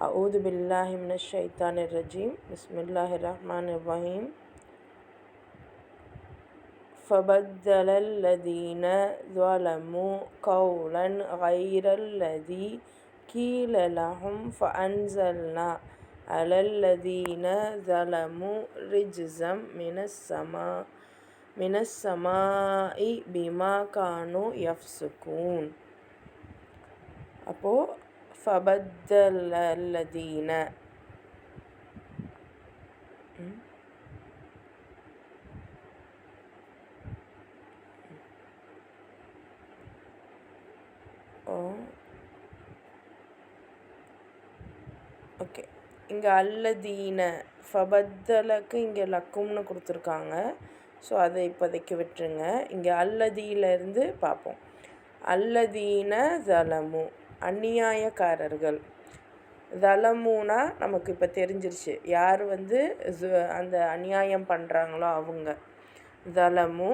أعوذ بالله من الشيطان الرجيم بسم الله الرحمن الرحيم فبدل الذين ظلموا قولا غير الذي قيل لهم فأنزلنا على الذين ظلموا رجزا من السماء بما كانوا يفسقون. அப்போ فبدل الذين ஓகே, இங்கே அல்லதீன ஃபபத்தலுக்கு இங்கே லக்கும்னு கொடுத்துருக்காங்க. ஸோ அதை இப்போதைக்கு விட்டுருங்க. இங்கே அல்லதீலேருந்து பார்ப்போம். அல்லதீன ஜலமு அந்நியாயக்காரர்கள். ஜலமுனா நமக்கு இப்போ தெரிஞ்சிருச்சு யார் அந்த அநியாயம் பண்ணுறாங்களோ அவங்க. ஜலமு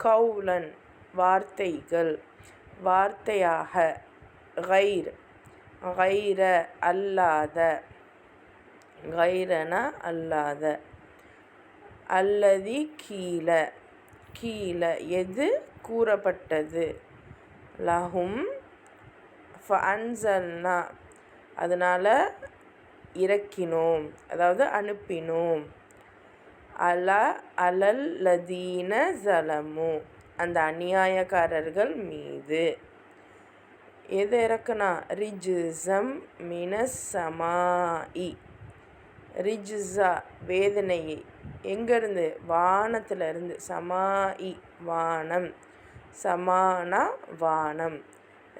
கவுலன் வார்த்தைகள், வார்த்தையாக. கைர் கைர அல்லாத, கைரனா அல்லாத. அல்லதி கீழே, கீழே எது கூறப்பட்டது. லஹும் ஃபஅன்சல்னா அதனால் இறக்கினோம், அதாவது அனுப்பினோம். அலல் லதீன ஜலமு அந்த அநியாயக்காரர்கள் மீது. எது இறக்குனா ரிஜ்ஸம் மினஸ் சமாஇ. ரிஜ்ஸா வேதனையை எங்கேருந்து, வானத்திலிருந்து. சமாஇ வானம், சமானா வானம்.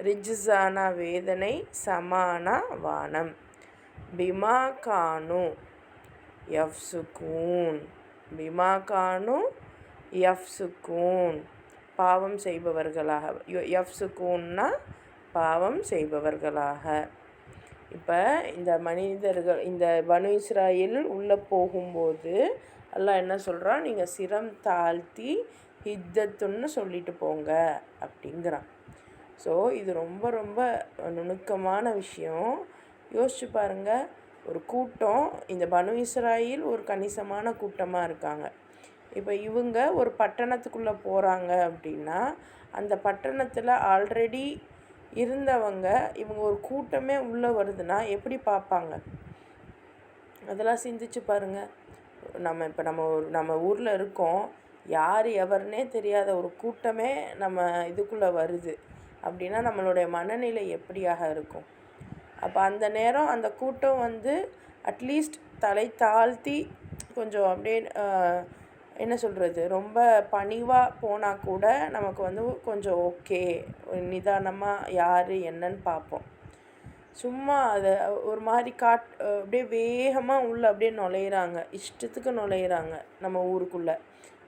ரிஜ்ஸானா வேதனை, சமானா வானம். பிமா கானு யஃப்சுகூன், பிமா கானு யஃப்சுகூன் பாவம் செய்பவர்களாக. யஃப்சுகூன்னா பாவம் செய்பவர்களாக. இப்போ இந்த மனிதர்கள், இந்த பனு இஸ்ராயேல் உள்ளே போகும்போது அல்லாஹ் என்ன சொல்கிறான், நீங்கள் சிரம் தாழ்த்தி ஹித்தத்துன்னு சொல்லிட்டு போங்க அப்படிங்கிறான். ஸோ இது ரொம்ப ரொம்ப நுணுக்கமான விஷயம். யோசிச்சு பாருங்கள், ஒரு கூட்டம், இந்த பனு இஸ்ராயேல் ஒரு கணிசமான கூட்டமாக இருக்காங்க. இப்போ இவங்க ஒரு பட்டணத்துக்குள்ளே போகிறாங்க அப்படின்னா அந்த பட்டணத்தில் ஆல்ரெடி இருந்தவங்க, இவங்க ஒரு கூட்டமே உள்ளே வருதுன்னா எப்படி பார்ப்பாங்க? அதெல்லாம் சிந்திச்சு பாருங்கள். நம்ம ஊரில் இருக்கோம், யார் எவருன்னே தெரியாத ஒரு கூட்டமே நம்ம இதுக்குள்ளே வருது அப்படின்னா நம்மளுடைய மனநிலை எப்படியாக இருக்கும்? அப்போ அந்த நேரம் அந்த கூட்டம் அட்லீஸ்ட் தலை தாழ்த்தி கொஞ்சம் அப்படியே என்ன சொல்கிறது, ரொம்ப பணிவாக போனால் கூட நமக்கு கொஞ்சம் ஓகே, நிதானமாக யார் என்னன்னு பார்ப்போம். சும்மா அதை ஒரு மாதிரி அப்படியே வேகமாக உள்ளே அப்படியே நுழையிறாங்க, இஷ்டத்துக்கு நுழையிறாங்க நம்ம ஊருக்குள்ளே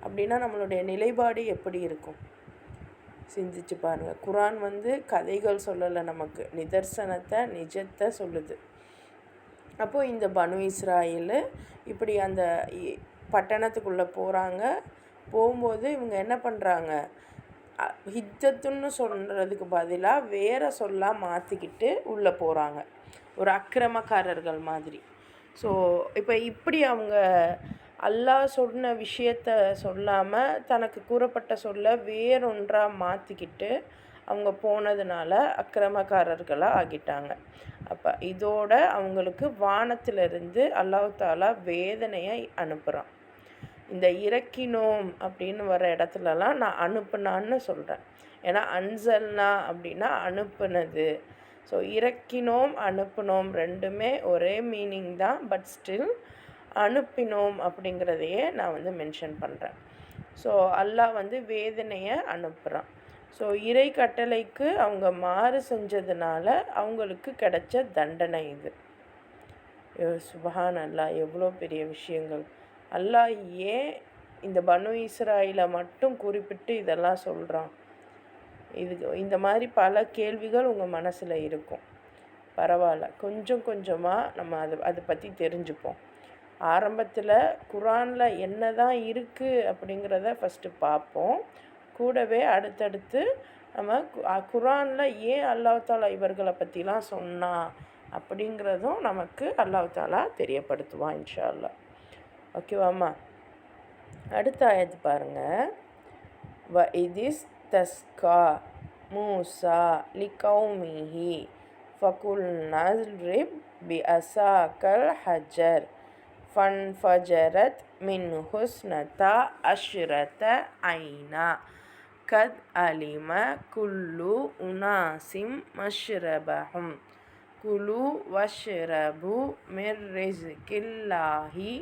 அப்படின்னா நம்மளுடைய நிலைப்பாடு எப்படி இருக்கும்? சிந்திச்சு பாருங்கள். குரான் கதைகள் சொல்லலை, நமக்கு நிதர்சனத்தை, நிஜத்தை சொல்லுது. அப்போது இந்த பனு இஸ்ராயேல் இப்படி அந்த பட்டணத்துக்குள்ளே போகிறாங்க. போகும்போது இவங்க என்ன பண்ணுறாங்க, ஹித்தத்துன்னு சொல்கிறதுக்கு பதிலாக வேறு சொல்லாக மாற்றிக்கிட்டு உள்ளே போகிறாங்க, ஒரு அக்கிரமக்காரர்கள் மாதிரி. ஸோ இப்போ இப்படி அவங்க அல்லாஹ் சொன்ன விஷயத்த சொல்லாமல் தனக்கு கூறப்பட்ட சொல்ல வேறொன்றாக மாற்றிக்கிட்டு அவங்க போனதுனால அக்கிரமக்காரர்களாக ஆகிட்டாங்க. அப்போ இதோட அவங்களுக்கு வானத்திலிருந்து அல்லாஹ் தாலா வேதனையை அனுப்புகிறான். இந்த இறக்கினோம் அப்படின்னு வர இடத்துலலாம் நான் அனுப்புனான்னு சொல்கிறேன். ஏன்னா அன்சல்னா அப்படின்னா அனுப்புனது. ஸோ இறக்கினோம் அனுப்புனோம் ரெண்டுமே ஒரே மீனிங் தான். பட் ஸ்டில் அனுப்பினோம் அப்படிங்கிறதையே நான் மென்ஷன் பண்ணுறேன். ஸோ அல்லாஹ் வேதனையை அனுப்புகிறான். ஸோ இறை கட்டளைக்கு அவங்க மாறு செஞ்சதுனால அவங்களுக்கு கிடைச்ச தண்டனை இது. சுபஹான் அல்லாஹ், எவ்வளோ பெரிய விஷயங்கள்! அல்லாஹ் ஏன் இந்த பனு இஸ்ராயேலை மட்டும் குறிப்பிட்டு இதெல்லாம் சொல்கிறான்? இந்த மாதிரி பல கேள்விகள் உங்கள் மனசில் இருக்கும். பரவாயில்ல, கொஞ்சம் கொஞ்சமாக நம்ம அதை பற்றி தெரிஞ்சுப்போம். ஆரம்பத்தில் குரானில் என்ன தான் இருக்குது அப்படிங்கிறத ஃபஸ்ட்டு பார்ப்போம். கூடவே அடுத்தடுத்து நம்ம குரானில் ஏன் அல்லாஹ் தாலா இவர்களை பற்றிலாம் சொன்னா அப்படிங்கிறதும் நமக்கு அல்லாஹ் தாலா தெரியப்படுத்துவான் இன்ஷா அல்லாஹ். ஓகேவாம்மா? அடுத்த ஆயத்து பாருங்கள். வ இதிஸ் தஸ்கா மூசா லிகௌமிஹி ஃபகுல்னா ரிப் பி அசாக்கல் ஹஜர் ஃபன்ஃபஜரத் மின் ஹுஸ்னதா அஷ்ரத ஐனா கத் அலிம குல்லு உனாசிம் மஷ்ரபஹும் குலு வஷ்ரபு மிர் ரிஸ்கில்லாஹி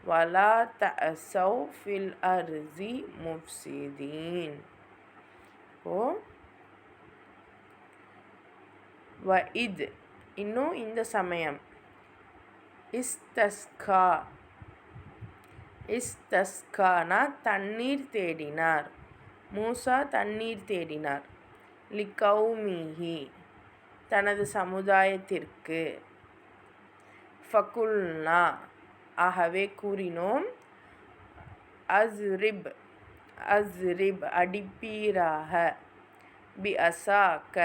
வலா தஅஸவ் ஃபில் அர்ஸி முஃப்ஸிதீன். வ இத் இன்னும் இந்த சமயம். இஸ்தஸ்கா இஸ்தஸ்கானா தண்ணீர் தேடினார். மூசா தண்ணீர் தேடினார். லிகௌமிஹி தனது சமுதாயத்திற்கு. ஃபகுல்னா ஆகவே கூறினோம். அஸ்ரிப் அஸ்ரிப் அடிப்பீராக. பி அசாக்க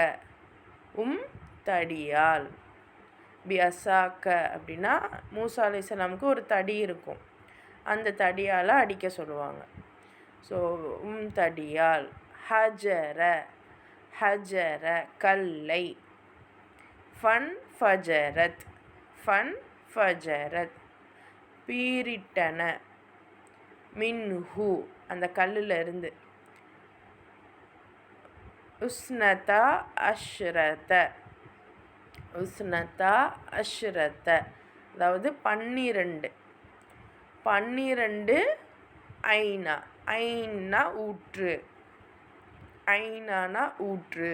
தடியால். பி அசாக்க அப்படின்னா மூசா அலைஹிஸ்ஸலாமுக்கு ஒரு தடி இருக்கும், அந்த தடியால் அடிக்க சொல்லுவாங்க. ஸோ தடியால். ஹஜர ஹஜர கல்லை. ஃபன் ஃபஜரத் ஃபன் ஃபஜரத் பீரிட்டன. மின்ஹு அந்த கல்லில் இருந்து. உஸ்னதா அஷ்ரத உஸ்னதா அஷ்ரத அதாவது 12 12 ஐனா. ஐனா ஊற்று. ஐனானா ஊற்று.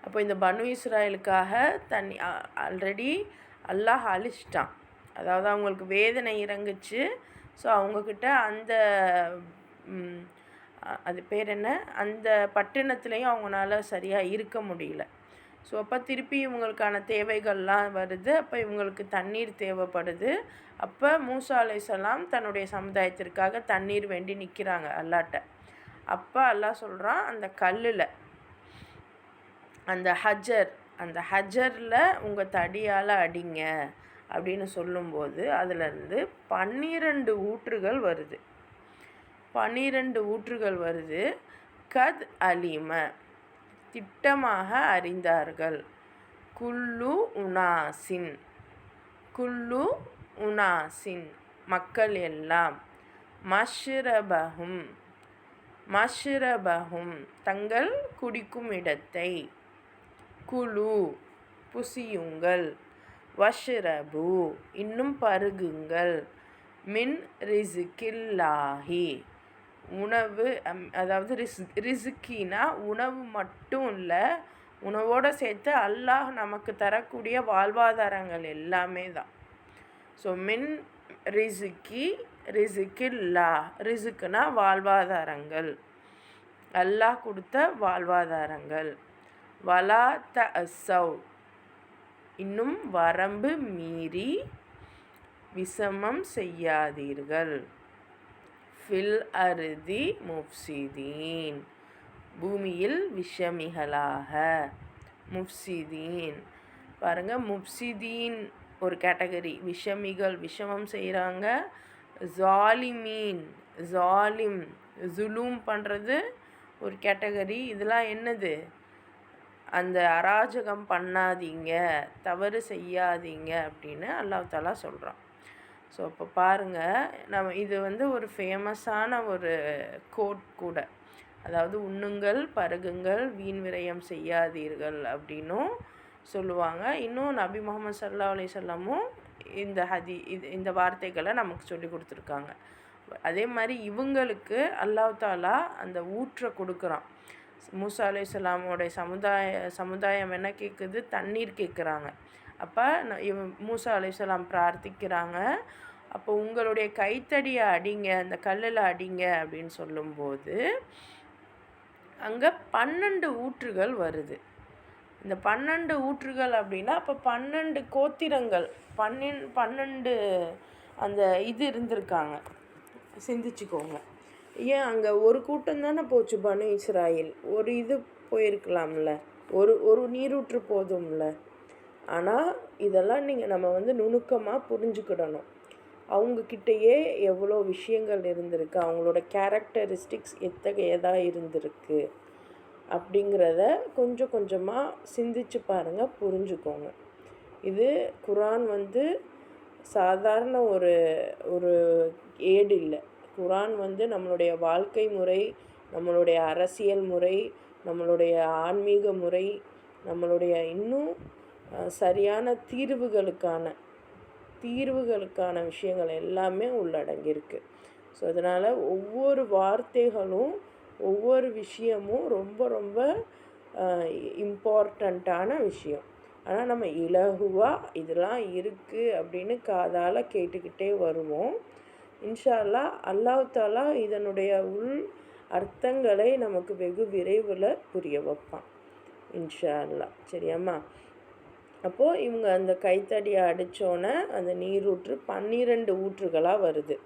அப்போ இந்த பனு இஸ்ராயலுக்காக தண்ணி ஆல்ரெடி அல்லாஹ் அழிச்சிட்டான். அதாவது அவங்களுக்கு வேதனை இறங்குச்சு. ஸோ அவங்கக்கிட்ட அந்த அது பேர் என்ன, அந்த பட்டணத்துலேயும் அவங்களால சரியாக இருக்க முடியல. ஸோ அப்போ திருப்பி இவங்களுக்கான தேவைகள்லாம் வருது. அப்போ இவங்களுக்கு தண்ணீர் தேவைப்படுது. அப்போ மூசா அலைஹிஸ்ஸலாம் தன்னுடைய சமுதாயத்திற்காக தண்ணீர் வேண்டி நிற்கிறாங்க அல்லாட்ட. அப்போ அல்லாஹ் சொல்கிறான், அந்த கல்லில் அந்த ஹஜரில் உங்கள் தடியால் அடிங்க அப்படின்னு சொல்லும்போது அதிலேருந்து 12 ஊற்றுகள் வருது. 12 ஊற்றுகள் வருது. கத் அலிம திட்டமாக அறிந்தார்கள். குல்லு உனாசின் குல்லு உனாசின் மக்கள் எல்லாம். மஷ்ரபஹும் மஷ்ரபஹும் தங்கள் குடிக்கும் இடத்தை. குலு புசியுங்கள். வஷ்ரபு இன்னும் பருகுங்கள். மின் ரிஸ்கில்லாஹி உணவு, அதாவது ரிஸ்கினா உணவு மட்டும் இல்லை, உணவோடு சேர்த்து அல்லாஹ் நமக்கு தரக்கூடிய வாழ்வாதாரங்கள் எல்லாமே தான். ஸோ மின் ரிஸ்கில்லா ரிஸ்க்குனா வாழ்வாதாரங்கள், அல்லாஹ் கொடுத்த வாழ்வாதாரங்கள். வலா தஅஸவ் இன்னும் வரம்பு மீறி விஷமம் செய்யாதீர்கள். ஃபில் அர்தி முஃப்ஸிதீன் பூமியில் விஷமிகளாக. முஃப்ஸிதீன் பாருங்கள், முஃப்ஸிதீன் ஒரு கேட்டகரி, விஷமிகள் விஷமம் செய்கிறாங்க. ஜாலிமீன் ஜாலிம் ஜுலூம் பண்ணுறது ஒரு கேட்டகரி. இதெல்லாம் என்னது, அந்த அராஜகம் பண்ணாதீங்க, தவறு செய்யாதீங்க அப்படின்னு அல்லாஹ் தஆலா சொல்கிறான். ஸோ இப்போ பாருங்கள், இது ஒரு ஃபேமஸான ஒரு கோட் கூட. அதாவது உண்ணுங்கள் பருகுங்கள் வீண் விரயம் செய்யாதீர்கள் அப்படின்னும் சொல்லுவாங்க. இன்னும் நபி முஹம்மது ஸல்லல்லாஹு அலைஹி வஸல்லமும் இந்த வார்த்தைகளை நமக்கு சொல்லி கொடுத்துருக்காங்க. அதே மாதிரி இவங்களுக்கு அல்லாஹ் தஆலா அந்த ஊற்றை கொடுக்குறான். மூசா அலைஹிஸ்ஸலாமோடைய சமுதாயம் என்ன கேட்குது, தண்ணீர் கேட்குறாங்க. அப்போ மூசா அலைஹிஸ்ஸலாம் பிரார்த்திக்கிறாங்க, அப்போ உங்களுடைய கைத்தடியை அடிங்க, அந்த கல்லில் அடிங்க அப்படின்னு சொல்லும்போது அங்கே 12 ஊற்றுகள் வருது. இந்த 12 ஊற்றுகள் அப்படின்னா அப்போ 12 கோத்திரங்கள், 12 அந்த இருந்திருக்காங்க. சிந்திச்சுக்கோங்க. ஏன் அங்கே ஒரு கூட்டம் தானே போச்சு பனு இஸ்ராயில், ஒரு போயிருக்கலாம்ல, ஒரு நீரூற்று போதும்ல. ஆனால் இதெல்லாம் நம்ம நுணுக்கமாக புரிஞ்சுக்கிடணும். அவங்கக்கிட்டேயே எவ்வளோ விஷயங்கள் இருந்திருக்கு, அவங்களோட கேரக்டரிஸ்டிக்ஸ் எத்தகையதாக இருந்திருக்கு அப்படிங்கிறத கொஞ்சம் கொஞ்சமாக சிந்திச்சு பாருங்கள், புரிஞ்சுக்கோங்க. இது குரான் சாதாரண ஒரு ஒரு ஏடு இல்லை. குரான் நம்மளுடைய வாழ்க்கை முறை, நம்மளுடைய அரசியல் முறை, நம்மளுடைய ஆன்மீக முறை, நம்மளுடைய இன்னும் சரியான தீர்வுகளுக்கான விஷயங்கள் எல்லாமே உள்ளடங்கியிருக்கு. ஸோ அதனால் ஒவ்வொரு வார்த்தைகளும் ஒவ்வொரு விஷயமும் ரொம்ப ரொம்ப இம்பார்ட்டண்ட்டான விஷயம். ஆனால் நம்ம இலகுவாக இதெல்லாம் இருக்குது அப்படின்னு காதால் கேட்டுக்கிட்டே வருவோம். இன்ஷா அல்லாஹ் அல்லாஹ் தஆலா இதனுடைய உள் அர்த்தங்களை நமக்கு வெகு விரைவில் புரிய வைப்பான் இன்ஷா அல்லாஹ். சரியாம்மா? அப்போது இவங்க அந்த கைத்தடியை அடித்தோன்னே அந்த நீரூற்று 12 ஊற்றுகளாக வருது.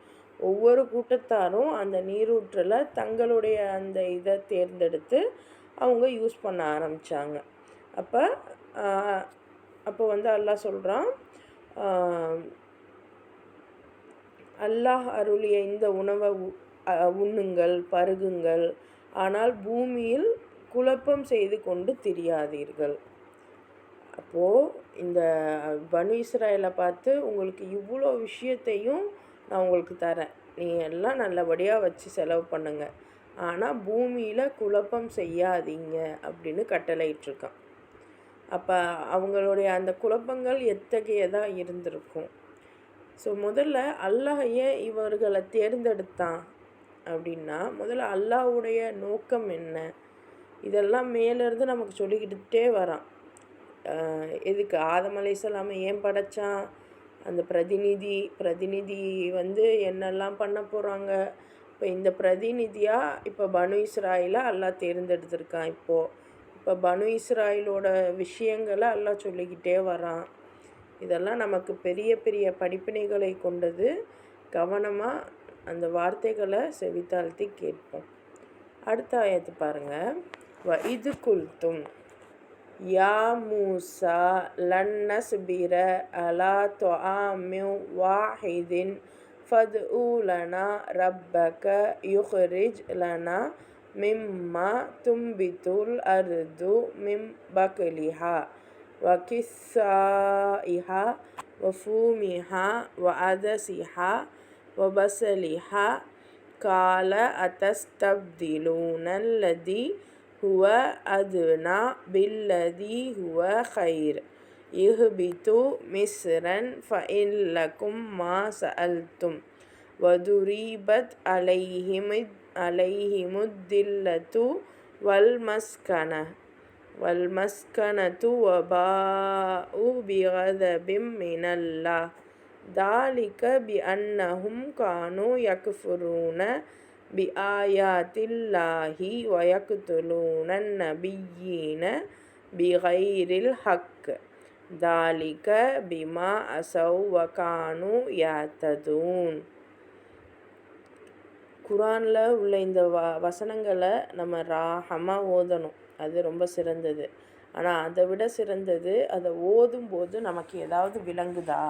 ஒவ்வொரு கூட்டத்தாரும் அந்த நீரூற்றில் தங்களுடைய அந்த இதை தேர்ந்தெடுத்து அவங்க யூஸ் பண்ண ஆரம்பித்தாங்க. அப்போ அல்லாஹ் சொல்கிறான், அல்லாஹ் அருளிய இந்த உணவை உண்ணுங்கள், பருகுங்கள், ஆனால் பூமியில் குழப்பம் செய்து கொண்டு திரியாதீர்கள். அப்போது இந்த பனு இஸ்ராயலை பார்த்து உங்களுக்கு இவ்வளோ விஷயத்தையும் நான் உங்களுக்கு தரேன், நீ எல்லாம் நல்லபடியாக வச்சு செலவு பண்ணுங்க, ஆனால் பூமியில் குழப்பம் செய்யாதீங்க அப்படின்னு கட்டளையிட்டிருக்கான். அப்போ அவங்களுடைய அந்த குழப்பங்கள் எத்தகையதாக இருந்திருக்கும். ஸோ முதல்ல அல்லாஹ் ஏன் இவர்களை தேர்ந்தெடுத்தான் அப்படின்னா, முதல்ல அல்லாஹ்வுடைய நோக்கம் என்ன, இதெல்லாம் மேலேருந்து நமக்கு சொல்லிக்கிட்டே வரான். எதுக்கு ஆதம் அலைஹிஸ்ஸலாமை ஏன் படைத்தான், அந்த பிரதிநிதி என்னெல்லாம் பண்ண போகிறாங்க. இப்போ இந்த பிரதிநிதியாக இப்போ பனு இஸ்ராயிலை அல்லாஹ் தேர்ந்தெடுத்திருக்கான். இப்போ பனு இஸ்ராயிலோட விஷயங்களை அல்லாஹ் சொல்லிக்கிட்டே வரான். இதெல்லாம் நமக்கு பெரிய பெரிய படிப்பினைகளை கொண்டது. கவனமாக அந்த வார்த்தைகளை செவித்தாழ்த்தி கேட்போம். அடுத்த ஆயத்து பாருங்கள். இது குல்தும் யா மூசா லன் நஸ்பிர அலா துஆமின் வாஹிதின் ஃபத்உ லனா ரப்பக யுஹ்ரிஜ் லனா மிம்மா தும்பித்துல் அர்து மிம் பக்லிஹா வ கிஸ்ஸாஇஹா வ ஃபூமிஹா வ அதசிஹா வ பஸலிஹா கால அத்தஸ்தப்திலூனல்லதி ஹுவ அதுனா பில்லதி ஹுவ கைர் இஹ்பித்து மிஸ்ரன் ஃபஇல்லக்கும் மா சஅல்தும் வதுரிபத் அலைஹிமுத்தில்லத்து வல்மஸ்கனத்து வபாஉ பிகதபிம் மினல்லாஹ் தாலிக பிஅன்னஹும் கானு யக்ஃபுரூன பிஆயாத்தில்லாஹி வயக்துலூனன் நபிய்யீன பிகைரில் ஹக் தாலிக பிமா அஸவ் வகானு யாத்ததூன். குரானில் உள்ள இந்த வசனங்களை நம்ம ராகமாக ஓதணும், அது ரொம்ப சிறந்தது. ஆனால் அதை விட சிறந்தது அதை ஓதும்போது நமக்கு ஏதாவது விளங்குதா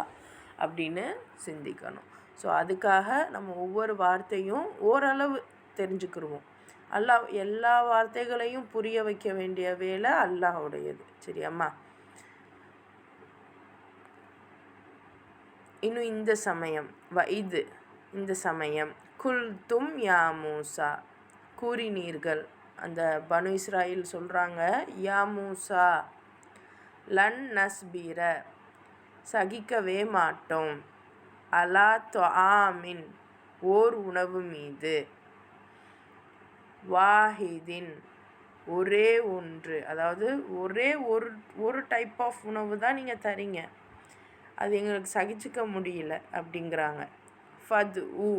அப்படின்னு சிந்திக்கணும். ஸோ அதுக்காக நம்ம ஒவ்வொரு வார்த்தையும் ஓரளவு தெரிஞ்சுக்கிடுவோம். அல்லாஹ் எல்லா வார்த்தைகளையும் புரிய வைக்க வேண்டிய வேலை அல்லாஹ்வுடையது. சரியாம்மா? இன்னும் இந்த சமயம் குல்தும் யா மூசா, கூறினீர்கள். அந்த பனு இஸ்ராயில் சொல்கிறாங்க, யா மூசா லன் நஸ்பிர, சகிக்கவே மாட்டோம், அலா துஆமின், ஓர் உணவு மீது, வாஹிதின், ஒரே ஒன்று, அதாவது ஒரே ஒரு டைப் ஆஃப் உணவு தான் நீங்கள் தரீங்க, அது எங்களுக்கு சகிச்சுக்க முடியல அப்படிங்கிறாங்க. ஃபத்உ,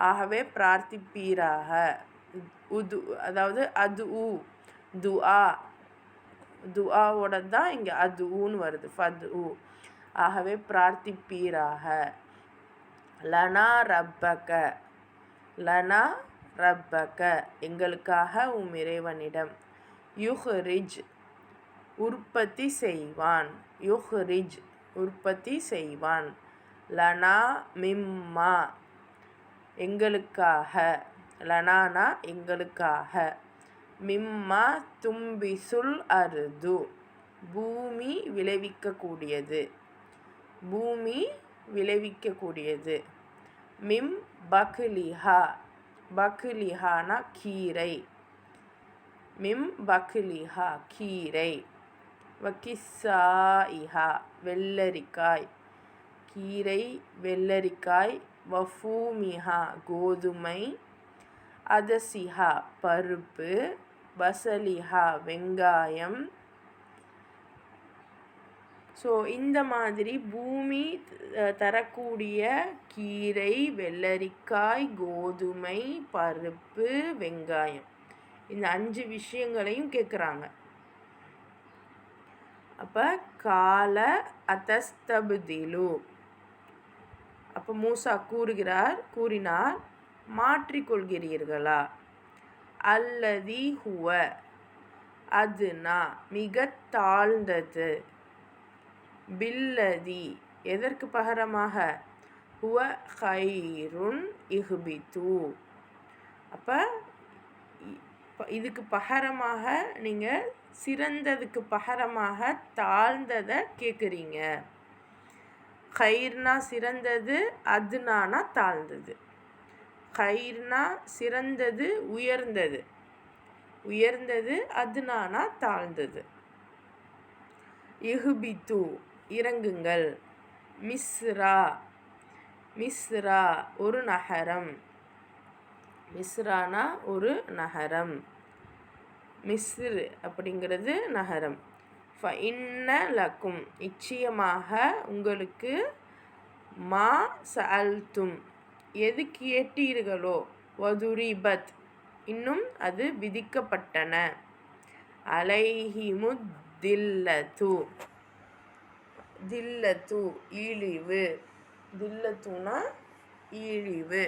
ஆகவே பிரார்த்திப்பீராக, அதாவது துஆவோட தான் இங்கே அதுன்னு வருது. ஃபத்உ, ஆகவே பிரார்த்திப்பீராக, லனா ரப்பக, எங்களுக்காக உம் இறைவனிடம், யுஹ்ரிஜ், உற்பத்தி செய்வான். யுஹ்ரிஜ் உற்பத்தி செய்வான். லனா மிம்மா எங்களுக்காக, லனானா எங்களுக்காக, மிம்மா தும்பிசுல் அர்து பூமி விளைவிக்கக்கூடியது, பூமி விளைவிக்கக்கூடியது. மிம் பக்லிஹா பக்லிஹானா கீரை, மிம் பக்லிஹா கீரை. வக்கிஸ்ஸாயிஹா வெள்ளரிக்காய், கீரை வெள்ளரிக்காய். வஃபூமிஹா கோதுமை. அதசிஹா பருப்பு. பசலிஹா வெங்காயம். ஸோ இந்த மாதிரி பூமி தரக்கூடிய கீரை, வெள்ளரிக்காய், கோதுமை, பருப்பு, வெங்காயம், இந்த 5 விஷயங்களையும் கேட்குறாங்க. அப்போ கால அத்தஸ்தபுதிலு, அப்போ மூசா கூறினார், மாற்றிக்கொள்கிறீர்களா? அல்லதி ஹுவ அதுனா மிக தாழ்ந்தது. பில்லதி எதற்கு பகரமாக? ஹுவ ஹைருன் இஹ்பித்து. அப்போ இதுக்கு பகரமாக நீங்கள் சிறந்ததுக்கு பகரமாக தாழ்ந்ததை கேட்குறீங்க. ஹைர்னா சிறந்தது, அதுனானா தாழ்ந்தது. ஹைர்னா சிறந்தது, உயர்ந்தது, உயர்ந்தது, அதுனானா தாழ்ந்தது. இஹ்பித்து இறங்குங்கள். மிஸ்ரா மிஸ்ரா ஒரு நகரம், மிஸ்ரானா ஒரு நகரம், மிஸ்ர் அப்படிங்கிறது நகரம். ஃபஇன்ன லக்கும் நிச்சயமாக உங்களுக்கு, மா சஅல்தும் எது கேட்டீர்களோ, வதுரிபத் இன்னும் அது விதிக்கப்பட்டன, அலைஹிமுத் தில்லத்து தில்லத்து இழிவு, தில்லத்துனா இழிவு.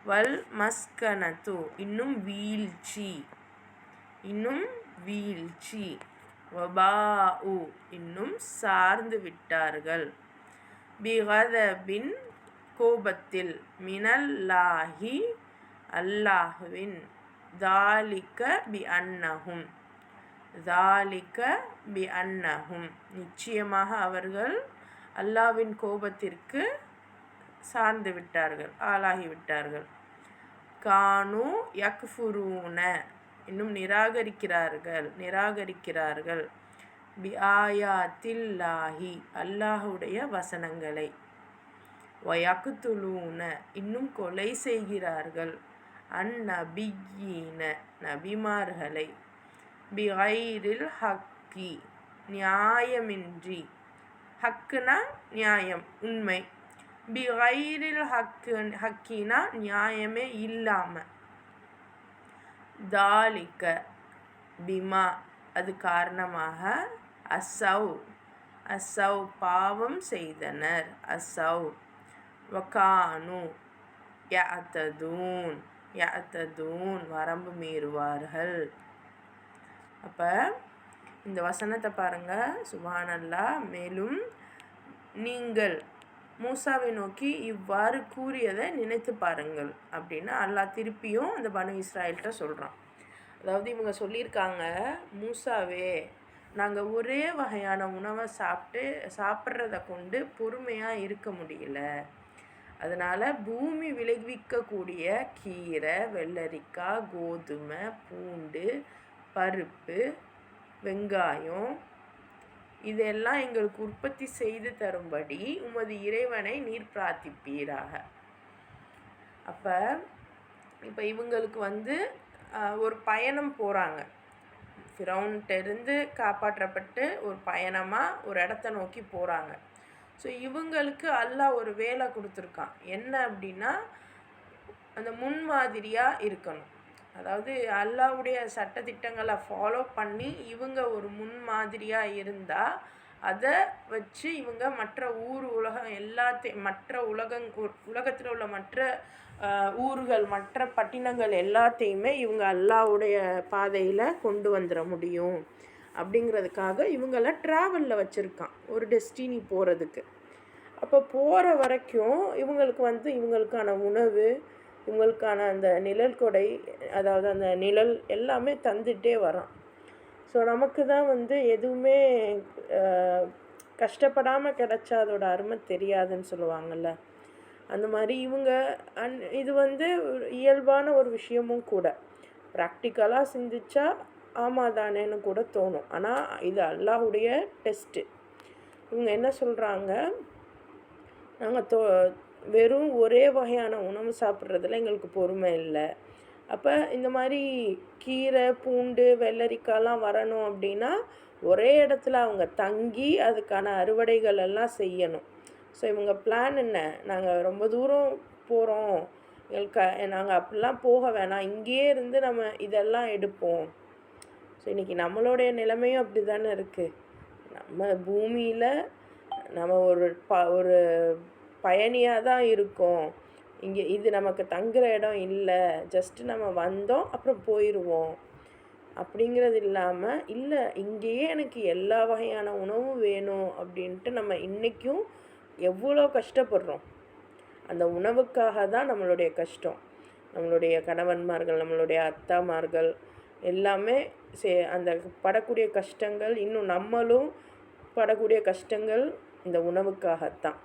வல் மஸ்கனத்து இன்னும் வீழ்ச்சி, இன்னும் வீழ்ச்சி. வபாஉ இன்னும் சார்ந்து விட்டார்கள். பிகதபின் கோபத்தில், மினல்லாஹி அல்லாஹ்வின், தாலிக பி அன்னஹும் தாலிக பி அன்னஹும் நிச்சயமாக அவர்கள் அல்லாஹ்வின் கோபத்திற்கு சார்ந்து விட்டார்கள், ஆளாகிவிட்டார்கள். கானு யக்ஃபுரூன இன்னும் நிராகரிக்கிறார்கள். பி ஆயாத்தில்லாஹி அல்லாஹுடைய வசனங்களை. வயக்துலூன இன்னும் கொலை செய்கிறார்கள். அந்நபியீன நபிமார்களை. பிகைரில் ஹக்கி நியாயமின்றி, ஹக்குனா நியாயம், உண்மை. பிகைரில் ஹக்கினா நியாயமே இல்லாமல். தாலிக்க பிமா அது காரணமாக, அசவ் பாவம் செய்தனர், அசவ். வகானு யஅததூன் வரம்பு மீறுவார்கள். அப்போ இந்த வசனத்தை பாருங்கள், சுப்ஹானல்லாஹ். மேலும் நீங்கள் மூசாவை நோக்கி இவ்வாறு கூறியதை நினைத்து பாருங்கள் அப்படின்னு அல்லாஹ் திருப்பியும் அந்த பனு இஸ்ராயல்கிட்ட சொல்கிறான். அதாவது இவங்க சொல்லியிருக்காங்க, மூசாவே நாங்கள் ஒரே வகையான உணவை சாப்பிட்றத கொண்டு பொறுமையாக இருக்க முடியல. அதனால் பூமி விளைவிக்கக்கூடிய கீரை, வெள்ளரிக்காய், கோதுமை, பூண்டு, பருப்பு, வெங்காயம் இதெல்லாம் எங்களுக்கு உற்பத்தி செய்து தரும்படி உமது இறைவனை நீர் பிரார்த்திப்பீராக. இப்போ இவங்களுக்கு ஒரு பயணம் போகிறாங்க. ஃபிரௌன்கிட்டருந்து காப்பாற்றப்பட்டு ஒரு பயணமாக ஒரு இடத்த நோக்கி போகிறாங்க. ஸோ இவங்களுக்கு அல்லாஹ் ஒரு வேலை கொடுத்துருக்கான். என்ன அப்படின்னா, அந்த முன்மாதிரியாக இருக்கணும். அதாவது அல்லாஹ்வுடைய சட்டத்திட்டங்களை ஃபாலோ பண்ணி இவங்க ஒரு முன்மாதிரியாக இருந்தால் அதை வச்சு இவங்க மற்ற உலகம் எல்லாத்தையும், மற்ற உலகத்தில் உள்ள மற்ற ஊர்கள், மற்ற பட்டினங்கள் எல்லாத்தையுமே இவங்க அல்லாஹ்வுடைய பாதையில் கொண்டு வந்துட முடியும் அப்படிங்கிறதுக்காக இவங்கள ட்ராவலில் வச்சுருக்கான் ஒரு டெஸ்டினி போகிறதுக்கு. அப்போ போகிற வரைக்கும் இவங்களுக்கு வந்து இவங்களுக்கான உணவு, இவங்களுக்கான அந்த நிழல் கொடை, அதாவது அந்த நிழல் எல்லாமே தந்துகிட்டே வரான். ஸோ நமக்கு தான் வந்து எதுவுமே கஷ்டப்படாமல் கிடச்சா அதோட அருமை தெரியாதுன்னு சொல்லுவாங்கள்ல, அந்த மாதிரி இவங்க இது வந்து இயல்பான ஒரு விஷயமும் கூட. ப்ராக்டிக்கலாக சிந்திச்சா ஆமாம் தானேன்னு கூட தோணும். ஆனால் இது அல்லாஹுடைய டெஸ்ட்டு. இவங்க என்ன சொல்கிறாங்க, நாங்கள் வெறும் ஒரே வகையான உணவு சாப்பிட்றதுல எங்களுக்கு பொறுமை இல்லை. அப்போ இந்த மாதிரி கீரை, பூண்டு, வெள்ளரிக்காய்லாம் வரணும் அப்படின்னா ஒரே இடத்துல அவங்க தங்கி அதுக்கான அறுவடைகள் எல்லாம் செய்யணும். ஸோ இவங்க பிளான் என்ன, நாங்கள் ரொம்ப தூரம் போகிறோம், எங்களுக்கு நாங்கள் அப்படிலாம் போக வேணாம், இங்கேயே இருந்து நம்ம இதெல்லாம் எடுப்போம். ஸோ இன்றைக்கி நம்மளுடைய நிலைமையும் அப்படி தானே இருக்குது. நம்ம பூமியில் நம்ம ஒரு பயணியாக தான் இருக்கோம். இங்கே இது நமக்கு தங்குற இடம் இல்லை, ஜஸ்ட்டு நம்ம வந்தோம் அப்புறம் போயிடுவோம் அப்படிங்கிறது இல்லாமல், இல்லை இங்கேயே எனக்கு எல்லா வகையான உணவும் வேணும் அப்படின்ட்டு நம்ம இன்றைக்கும் எவ்வளோ கஷ்டப்படுறோம். அந்த உணவுக்காக தான் நம்மளுடைய கஷ்டம். நம்மளுடைய கணவன்மார்கள், நம்மளுடைய அத்தாமார்கள் எல்லாமே அந்த படக்கூடிய கஷ்டங்கள், இன்னும் நம்மளும் படக்கூடிய கஷ்டங்கள் இந்த உணவுக்காகத்தான்.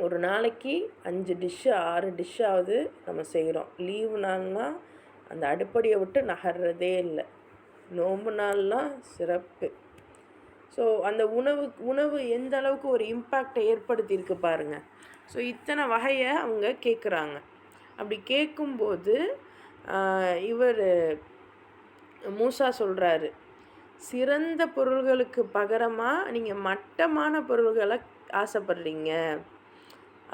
ஒரு நாளைக்கு 5 டிஷ்ஷு 6 டிஷ்ஷாவது நம்ம செய்கிறோம். லீவு நாள்னால் அந்த அடுப்படியை விட்டு நகர்றதே இல்லை. நோன்பு நாள்லாம் சிறப்பு. ஸோ அந்த உணவு எந்த அளவுக்கு ஒரு இம்பேக்டை ஏற்படுத்தியிருக்கு பாருங்கள். ஸோ இத்தனை வகையை அவங்க கேட்குறாங்க. அப்படி கேட்கும்போது இவர் மூசா சொல்கிறாரு, சிறந்த பொருள்களுக்கு பகரமாக நீங்கள் மட்டமான பொருள்களை ஆசைப்படுறீங்க.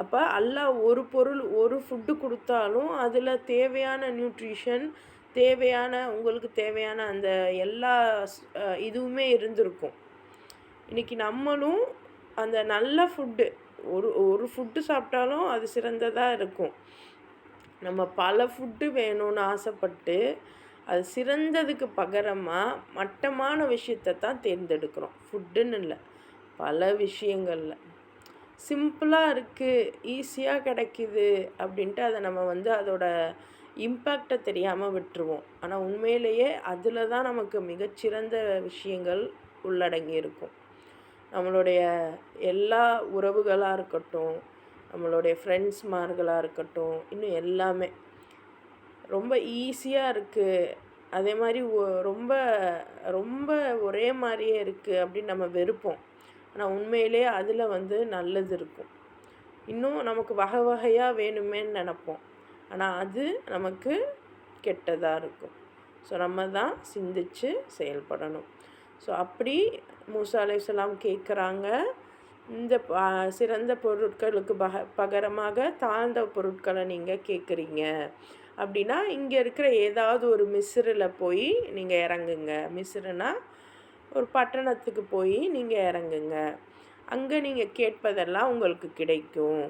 அப்போ அல்லாஹ் ஒரு ஃபுட்டு கொடுத்தாலும் அதில் தேவையான நியூட்ரிஷன், உங்களுக்கு தேவையான அந்த எல்லா இதுவுமே இருந்திருக்கும். இன்றைக்கி நம்மளும் அந்த நல்ல ஃபுட்டு ஒரு ஃபுட்டு சாப்பிட்டாலும் அது சிறந்ததாக இருக்கும். நம்ம பல ஃபுட்டு வேணும்னு ஆசைப்பட்டு அது சிறந்ததுக்கு பகரமாக மட்டமான விஷயத்தை தான் தேர்ந்தெடுக்கிறோம். ஃபுட்டுன்னு இல்லை, பல விஷயங்களில் சிம்பிளாக இருக்குது, ஈஸியாக கிடைக்கிது அப்படின்ட்டு அதை நம்ம வந்து அதோட இம்பேக்டை தெரியாமல் விட்டுருவோம். ஆனால் உண்மையிலேயே அதில் தான் நமக்கு மிகச்சிறந்த விஷயங்கள் உள்ளடங்கி இருக்கும். நம்மளுடைய எல்லா உறவுகளாக இருக்கட்டும், நம்மளுடைய ஃப்ரெண்ட்ஸ்மார்களாக இருக்கட்டும், இன்னும் எல்லாமே ரொம்ப ஈஸியாக இருக்குது, அதே மாதிரி ரொம்ப ரொம்ப ஒரே மாதிரியே இருக்குது அப்படின்னு நம்ம வெறுப்போம். ஆனால் உண்மையிலே அதில் வந்து நல்லது இருக்கும். இன்னும் நமக்கு வகை வகையாக வேணுமேன்னு நினப்போம், ஆனால் அது நமக்கு கெட்டதாக இருக்கும். ஸோ நம்ம தான் சிந்தித்து செயல்படணும். ஸோ அப்படி மூசா அலைஹிஸ்ஸலாம் கேட்குறாங்க, இந்த சிறந்த பொருட்களுக்கு பகரமாக தாழ்ந்த பொருட்களை நீங்கள் கேட்குறீங்க அப்படின்னா, இங்கே இருக்கிற ஏதாவது ஒரு மிஸ்ரில் போய் நீங்கள் இறங்குங்க. மிஸ்ருனா ஒரு பட்டணத்துக்கு போய் நீங்கள் இறங்குங்க, அங்கே நீங்கள் கேட்பதெல்லாம் உங்களுக்கு கிடைக்கும்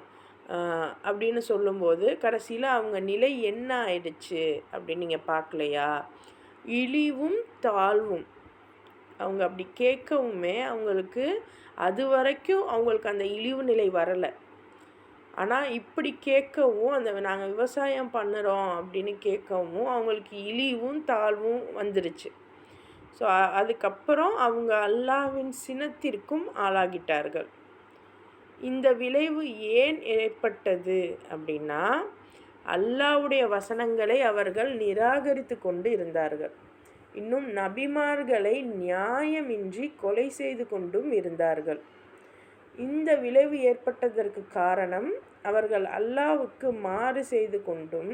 அப்படின்னு சொல்லும்போது, கடைசியில் அவங்க நிலை என்ன ஆயிடுச்சு அப்படின்னு நீங்கள் பார்க்கலையா? இழிவும் தாழ்வும். அவங்க அப்படி கேட்கவுமே அவங்களுக்கு அது வரைக்கும் அவங்களுக்கு அந்த இழிவு நிலை வரலை. ஆனால் இப்படி கேட்கவும், நாங்கள் விவசாயம் பண்ணுறோம் அப்படின்னு கேட்கவும் அவங்களுக்கு இழிவும் தாழ்வும் வந்துடுச்சு. ஸோ அதுக்கப்புறம் அவங்க அல்லாஹ்வின் சினத்திற்கும் ஆளாகிட்டார்கள். இந்த விளைவு ஏன் ஏற்பட்டது அப்படின்னா, அல்லாஹ்வுடைய வசனங்களை அவர்கள் நிராகரித்து கொண்டு இருந்தார்கள். இன்னும் நபிமார்களை நியாயமின்றி கொலை செய்து கொண்டும் இருந்தார்கள். இந்த விளைவு ஏற்பட்டதற்கு காரணம் அவர்கள் அல்லாஹ்வுக்கு மாறு செய்து கொண்டும்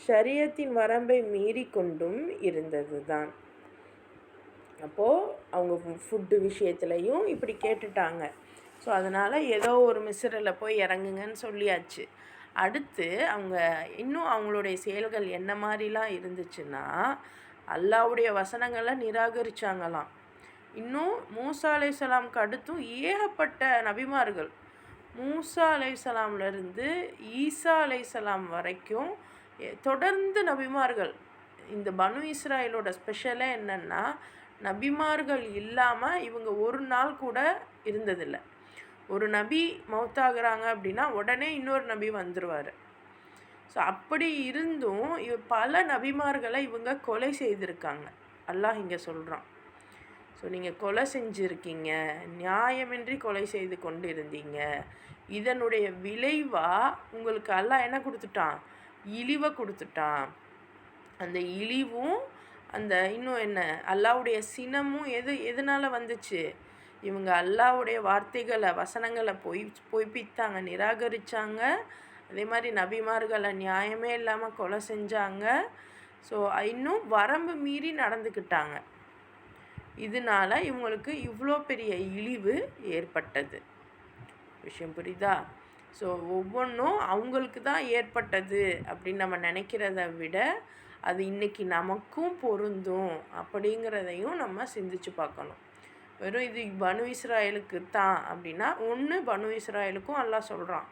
ஷரியத்தின் வரம்பை மீறி கொண்டும் இருந்தது தான். அப்போது அவங்க ஃபுட்டு விஷயத்துலையும் இப்படி கேட்டுட்டாங்க. ஸோ அதனால் ஏதோ ஒரு மிஸ்ரில் போய் இறங்குங்கன்னு சொல்லியாச்சு. அடுத்து அவங்க இன்னும் அவங்களுடைய செயல்கள் என்ன மாதிரிலாம் இருந்துச்சுன்னா, அல்லாஹ்வுடைய வசனங்களை நிராகரித்தாங்களாம். இன்னும் மூசா அலைஹிஸ்ஸலாமுக்கு அடுத்தும் ஏகப்பட்ட நபிமார்கள், மூசா அலைஹிஸ்ஸலாம்லேருந்து ஈசா அலைஹிஸ்ஸலாம் வரைக்கும் தொடர்ந்து நபிமார்கள். இந்த பனு இஸ்ராயலோட ஸ்பெஷலே என்னென்னா, நபிமார்கள் இல்லாமல் இவங்க ஒரு நாள் கூட இருந்ததில்லை. ஒரு நபி மௌத்தாகிறாங்க அப்படின்னா உடனே இன்னொரு நபி வந்துடுவார். ஸோ அப்படி இருந்தும் பல நபிமார்களை இவங்க கொலை செய்திருக்காங்க. அல்லாஹ் இங்கே சொல்கிறான். ஸோ நீங்கள் கொலை செஞ்சுருக்கீங்க, நியாயமின்றி கொலை செய்து கொண்டு இருந்தீங்க. இதனுடைய விளைவாக உங்களுக்கு அல்லாஹ் என்ன கொடுத்துட்டான்? இழிவை கொடுத்துட்டான். அந்த இழிவும் அந்த இன்னும் என்ன அல்லாஹ்வுடைய சினமும் எதனால் வந்துச்சு? இவங்க அல்லாஹ்வுடைய வார்த்தைகளை வசனங்களை பொய்ப்பித்தாங்க, நிராகரித்தாங்க. அதே மாதிரி நபிமார்களை நியாயமே இல்லாமல் கொலை செஞ்சாங்க. ஸோ இன்னும் வரம்பு மீறி நடந்துக்கிட்டாங்க. இதனால் இவங்களுக்கு இவ்வளோ பெரிய இழிவு ஏற்பட்டது. விஷயம் புரியுதா? ஸோ ஒவ்வொன்றும் அவங்களுக்கு தான் ஏற்பட்டது அப்படின்னு நம்ம நினைக்கிறத விட அது இன்றைக்கி நமக்கும் பொருந்தும் அப்படிங்கிறதையும் நம்ம சிந்திச்சு பார்க்கணும். வெறும் இது பனு இஸ்ராயலுக்கு தான் அப்படின்னா ஒன்று பனு இஸ்ராயலுக்கும் அல்லாஹ் சொல்கிறான்,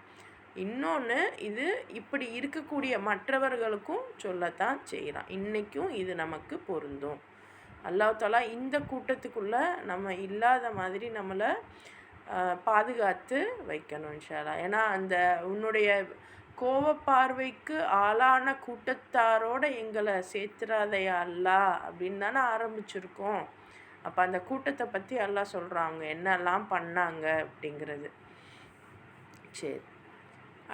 இன்னொன்று இது இப்படி இருக்கக்கூடிய மற்றவர்களுக்கும் சொல்லத்தான் செய்கிறான். இன்றைக்கும் இது நமக்கு பொருந்தும். அல்லாஹ் தஆலா இந்த கூட்டத்துக்குள்ளே நம்ம இல்லாத மாதிரி நம்மளை பாதுகாத்து வைக்கணும் இன்ஷா அல்லாஹ். ஏன்னா அந்த உன்னுடைய கோவப்பார்வைக்கு ஆளான கூட்டத்தாரோட எங்களை சேர்த்துறாதையா அல்லாஹ் அப்படின்னு தானே ஆரம்பிச்சிருக்கோம். அப்போ அந்த கூட்டத்தை பற்றி அல்லாஹ் சொல்கிறாங்க என்னெல்லாம் பண்ணாங்க அப்படிங்கிறது. சரி,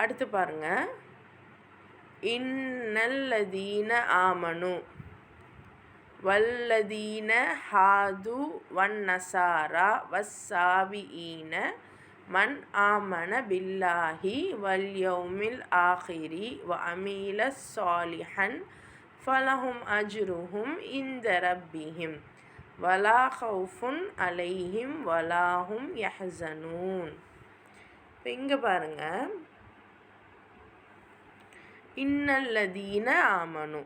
அடுத்து பாருங்கள். இன்னல்லதீன ஆமனு வல்லதீன ஹாது வன்னசாரா வஸ்ஸாபிஈன மன் ஆமன பில்லாஹி வல் யௌமில் ஆஹிரி வ அமீல சாலிஹன் ஃபலஹும் அஜ்ருஹும் இந்த ரப்பிஹிம் வலா ஹவுஃபுன் அலைஹிம் வலாஹும் யஹ்ஸனூன். இப்போ இங்கே பாருங்கள், இன்னல்லதீன ஆமனு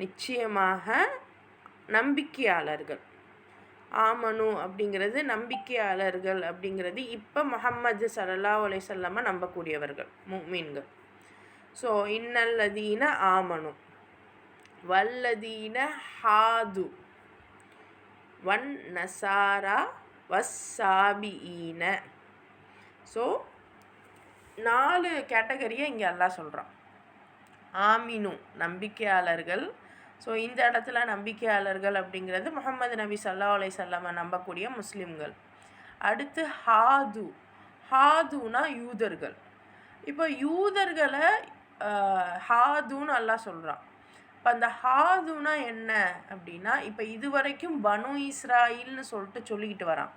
நிச்சயமாக நம்பிக்கையாளர்கள். ஆமனு அப்படிங்கிறது நம்பிக்கையாளர்கள் அப்படிங்கிறது இப்போ முஹம்மது ஸல்லல்லாஹு அலைஹி வஸல்லம் நம்பக்கூடியவர்கள், முஃமின்கள். ஸோ இன்னல்லதீன ஆமனு வல்லதீன ஹாது வன் நசாரா வஸ்ஸாபிஈன. ஸோ 4 கேட்டகரியை இங்கே அல்லாஹ் சொல்கிறான். ஆமினு நம்பிக்கையாளர்கள். ஸோ இந்த இடத்துல நம்பிக்கையாளர்கள் அப்படிங்கிறது முஹம்மது நபி ஸல்லல்லாஹு அலைஹி வஸல்லம் நம்பக்கூடிய முஸ்லீம்கள். அடுத்து ஹாது, ஹாதுனா யூதர்கள். இப்போ யூதர்களை ஹாதுன்னு அல்லாஹ் சொல்கிறான். இப்போ அந்த ஹாதுனா என்ன அப்படின்னா, இப்போ இது வரைக்கும் பனு இஸ்ராயில்னு சொல்லிக்கிட்டு வரான்.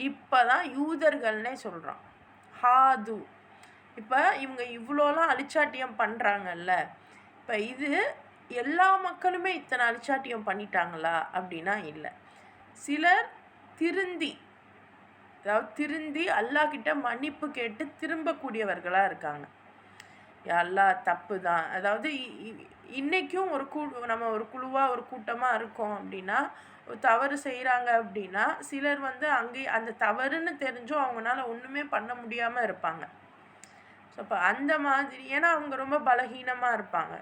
இப்போ தான் யூதர்கள்னே சொல்கிறான் ஹாது. இப்போ இவங்க இவ்வளோலாம் அழிச்சாட்டியம் பண்ணுறாங்கல்ல, இப்போ இது எல்லா மக்களுமே இத்தனை அழிச்சாட்டியம் பண்ணிட்டாங்களா அப்படின்னா இல்லை. சிலர் திருந்தி அல்லாஹ்கிட்ட மன்னிப்பு கேட்டு திரும்பக்கூடியவர்களாக இருக்காங்க. அல்லாஹ் தப்பு தான். அதாவது இன்றைக்கும் நம்ம ஒரு குழுவாக ஒரு கூட்டமாக இருக்கோம் அப்படின்னா, ஒரு தவறு செய்கிறாங்க அப்படின்னா சிலர் அங்கேயே அந்த தவறுன்னு தெரிஞ்சும் அவங்களால ஒன்றுமே பண்ண முடியாமல் இருப்பாங்க. ஸோ அப்போ அந்த மாதிரி, ஏன்னா அவங்க ரொம்ப பலகீனமாக இருப்பாங்க.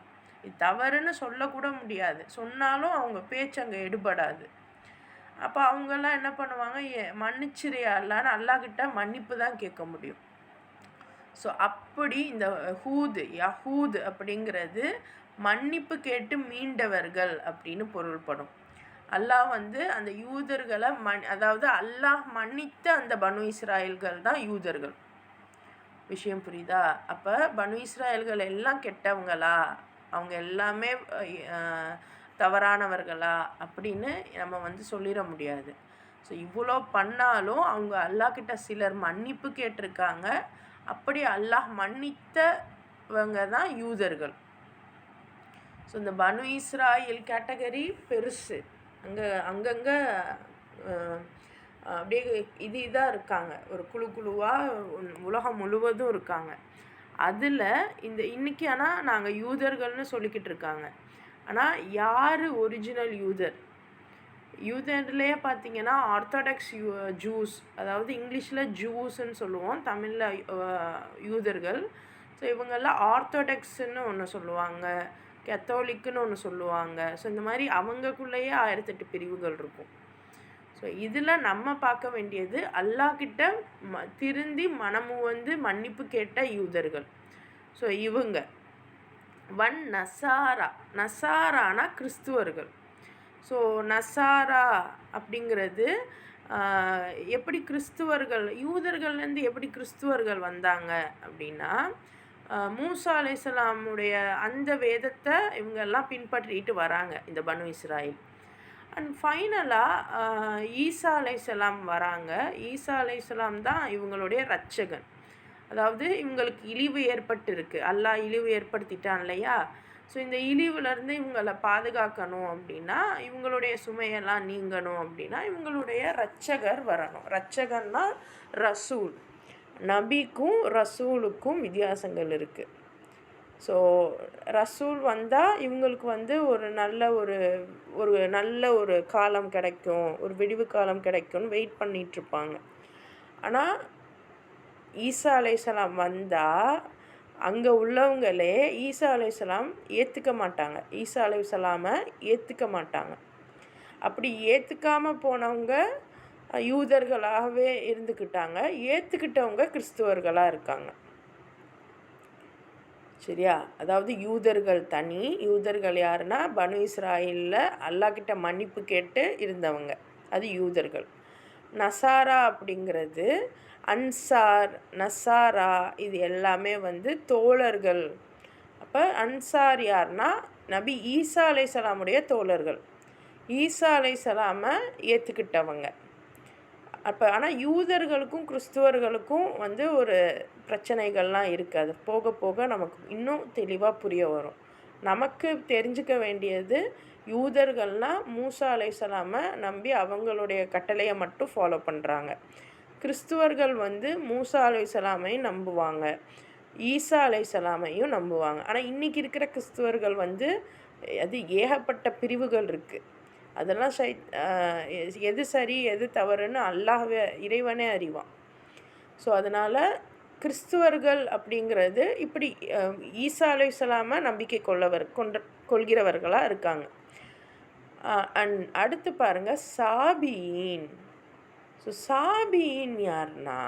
இது தவறுன்னு சொல்லக்கூட முடியாது, சொன்னாலும் அவங்க பேச்சு அங்கே எடுபடாது. அப்போ அவங்கெல்லாம் என்ன பண்ணுவாங்க, மன்னிச்சிரியாலான்னு அல்லாஹ்கிட்ட மன்னிப்பு தான் கேட்க முடியும். ஸோ அப்படி இந்த யஹூத் அப்படிங்கிறது மன்னிப்பு கேட்டு மீண்டவர்கள் அப்படின்னு பொருள்படும். அல்லாஹ் அந்த யூதர்களை அதாவது அல்லாஹ் மன்னித்த அந்த பனு இஸ்ராயல்கள் தான் யூதர்கள். விஷயம் புரியுதா? அப்போ பனு இஸ்ராயல்கள் எல்லாம் கெட்டவங்களா, அவங்க எல்லாமே தவறானவர்களா அப்படின்னு நம்ம சொல்லிட முடியாது. ஸோ இவ்வளோ பண்ணாலும் அவங்க அல்லாஹ்கிட்ட சிலர் மன்னிப்பு கேட்டிருக்காங்க. அப்படி அல்லாஹ் மன்னித்தவங்க தான் யூதர்கள். ஸோ இந்த பனு இஸ்ராயில் கேட்டகரி பெருசு. அங்கங்கே அப்படியே இதாக இருக்காங்க, ஒரு குழுவாக உலகம் முழுவதும் இருக்காங்க. அதில் இன்றைக்கி ஆனால் நாங்கள் யூதர்கள்னு சொல்லிக்கிட்டு இருக்காங்க. ஆனால் யார் ஒரிஜினல் யூதர்லேயே பார்த்தீங்கன்னா ஆர்த்தடாக்ஸ் ஜூஸ், அதாவது இங்கிலீஷில் ஜூஸ்ன்னு சொல்லுவோம், தமிழில் யூதர்கள். ஸோ இவங்கெல்லாம் ஆர்த்தடாக்ஸ்ன்னு ஒன்று சொல்லுவாங்க, கத்தோலிக்குன்னு ஒன்று சொல்லுவாங்க. ஸோ இந்த மாதிரி அவங்கக்குள்ளேயே 1008 பிரிவுகள் இருக்கும். ஸோ இதில் நம்ம பார்க்க வேண்டியது அல்லாஹ்கிட்ட திருந்தி மனமும் வந்து மன்னிப்பு கேட்ட யூதர்கள். ஸோ இவங்க நசாரா. நசாரானா கிறிஸ்துவர்கள். ஸோ நசாரா அப்படிங்கிறது எப்படி கிறிஸ்துவர்கள், யூதர்கள்லேருந்து எப்படி கிறிஸ்துவர்கள் வந்தாங்க அப்படின்னா, மூசா அலைஹிஸ்ஸலாமுடைய அந்த வேதத்தை இவங்கெல்லாம் பின்பற்றிட்டு வராங்க, இந்த பனு இஸ்ராயில். அண்ட் ஃபைனலாக ஈசா அலைஹிஸ்ஸலாம் வராங்க. ஈசா அலைஹிஸ்ஸலாம் தான் இவங்களுடைய இரட்சகன். அதாவது இவங்களுக்கு இழிவு ஏற்பட்டுருக்கு, அல்லாஹ் இழிவு ஏற்படுத்திட்டான் இல்லையா? ஸோ இந்த இழிவுலேருந்து இவங்களை பாதுகாக்கணும் அப்படின்னா, இவங்களுடைய சுமையெல்லாம் நீங்கணும் அப்படின்னா இவங்களுடைய இரட்சகர் வரணும். இரட்சகன்னா ரசூல். நபிக்கும் ரசூலுக்கும் வித்தியாசங்கள் இருக்குது. ஸோ ரசூல் வந்தால் இவங்களுக்கு வந்து ஒரு நல்ல ஒரு காலம் கிடைக்கும், ஒரு விடிவு காலம் கிடைக்கும்னு வெயிட் பண்ணிகிட்ருப்பாங்க. ஆனால் ஈசா அலைஹிஸ்ஸலாம் வந்தால் அங்கே உள்ளவங்களே ஈசா அலைஹிஸ்ஸலாம் ஏற்றுக்க மாட்டாங்க, ஈசா அலைஹிஸ்ஸலாமை ஏற்றுக்க மாட்டாங்க. அப்படி ஏற்றுக்காமல் போனவங்க யூதர்களாகவே இருந்துக்கிட்டாங்க, ஏற்றுக்கிட்டவங்க கிறிஸ்துவர்களாக இருக்காங்க. சரியா? அதாவது யூதர்கள் தனி. யூதர்கள் யாருன்னா பனு இஸ்ராயிலில் அல்லாஹ்கிட்ட மன்னிப்பு கேட்டு இருந்தவங்க, அது யூதர்கள். நசாரா அப்படிங்கிறது அன்சார், நசாரா இது எல்லாமே வந்து தோழர்கள். அப்போ அன்சார் யார்னா நபி ஈசா அலைஹிஸ்ஸலாமுடைய தோழர்கள், ஈசா அலைஹிஸ்ஸலாமை ஏற்றுக்கிட்டவங்க. அப்போ ஆனால் யூதர்களுக்கும் கிறிஸ்துவர்களுக்கும் வந்து ஒரு பிரச்சனைகள்லாம் இருக்குது. அது போக போக நமக்கு இன்னும் தெளிவாக புரிய வரும். நமக்கு தெரிஞ்சுக்க வேண்டியது, யூதர்கள்னால் மூசா அலைஹிஸ்ஸலாமை நம்பி அவங்களுடைய கட்டளையை மட்டும் ஃபாலோ பண்ணுறாங்க. கிறிஸ்துவர்கள் வந்து மூசா அலைஹிஸ்ஸலாமையும் நம்புவாங்க, ஈசா அலைஹிஸ்ஸலாமையும் நம்புவாங்க. ஆனால் இன்றைக்கி இருக்கிற கிறிஸ்துவர்கள் வந்து அது ஏகப்பட்ட பிரிவுகள் இருக்குது. அதெல்லாம் எது சரி எது தவறுன்னு அல்லாஹ்வே இறைவனே அறிவான். ஸோ அதனால் கிறிஸ்துவர்கள் அப்படிங்கிறது இப்படி ஈசா அலைஹிஸ்ஸலாமை நம்பிக்கை கொள்கிறவர்களாக இருக்காங்க. அண்ட் அடுத்து பாருங்கள் சாபியின். ஸோ சாபியின் யாருன்னா,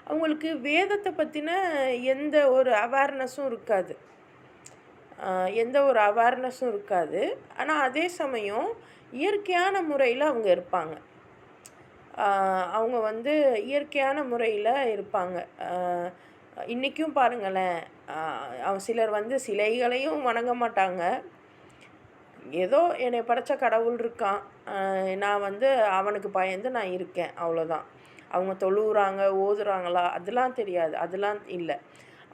அவங்களுக்கு வேதத்தை பற்றின எந்த ஒரு அவேர்னஸும் இருக்காது, ஆனால் அதே சமயம் இயற்கையான முறையில் அவங்க இருப்பாங்க. அவங்க வந்து இயற்கையான முறையில் இருப்பாங்க. இன்றைக்கும் பாருங்களேன், சிலர் வந்து சிலைகளையும் வணங்க மாட்டாங்க. ஏதோ என்னை படைத்த கடவுள் இருக்கான், நான் வந்து அவனுக்கு பயந்து நான் இருக்கேன், அவ்வளோதான். அவங்க தொழுகிறாங்க ஓதுறாங்களா அதெல்லாம் தெரியாது, அதெல்லாம் இல்லை.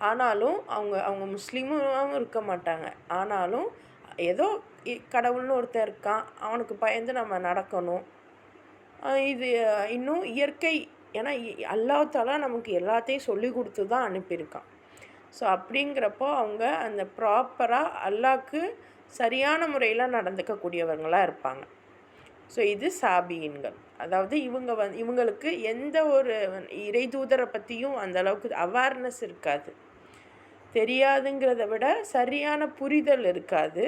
ஆனாலும் அவங்க முஸ்லீமும் இருக்க மாட்டாங்க. ஆனாலும் ஏதோ கடவுள்னு ஒருத்தர் இருக்கான், அவனுக்கு பயந்து நம்ம நடக்கணும். இது இன்னும் இயற்கை. ஏன்னா அல்லாஹ் தஆலா நமக்கு எல்லாத்தையும் சொல்லி கொடுத்து தான் அனுப்பியிருக்கான். ஸோ அப்படிங்கிறப்போ அவங்க அந்த ப்ராப்பராக அல்லாஹ்க்கு சரியான முறையில் நடந்துக்கக்கூடியவங்களாக இருப்பாங்க. ஸோ இது சாபியின்கள். அதாவது இவங்களுக்கு எந்த ஒரு இறைதூதரை பற்றியும் அந்தளவுக்கு அவேர்னஸ் இருக்காது, தெரியாதுங்கிறத விட சரியான புரிதல் இருக்காது.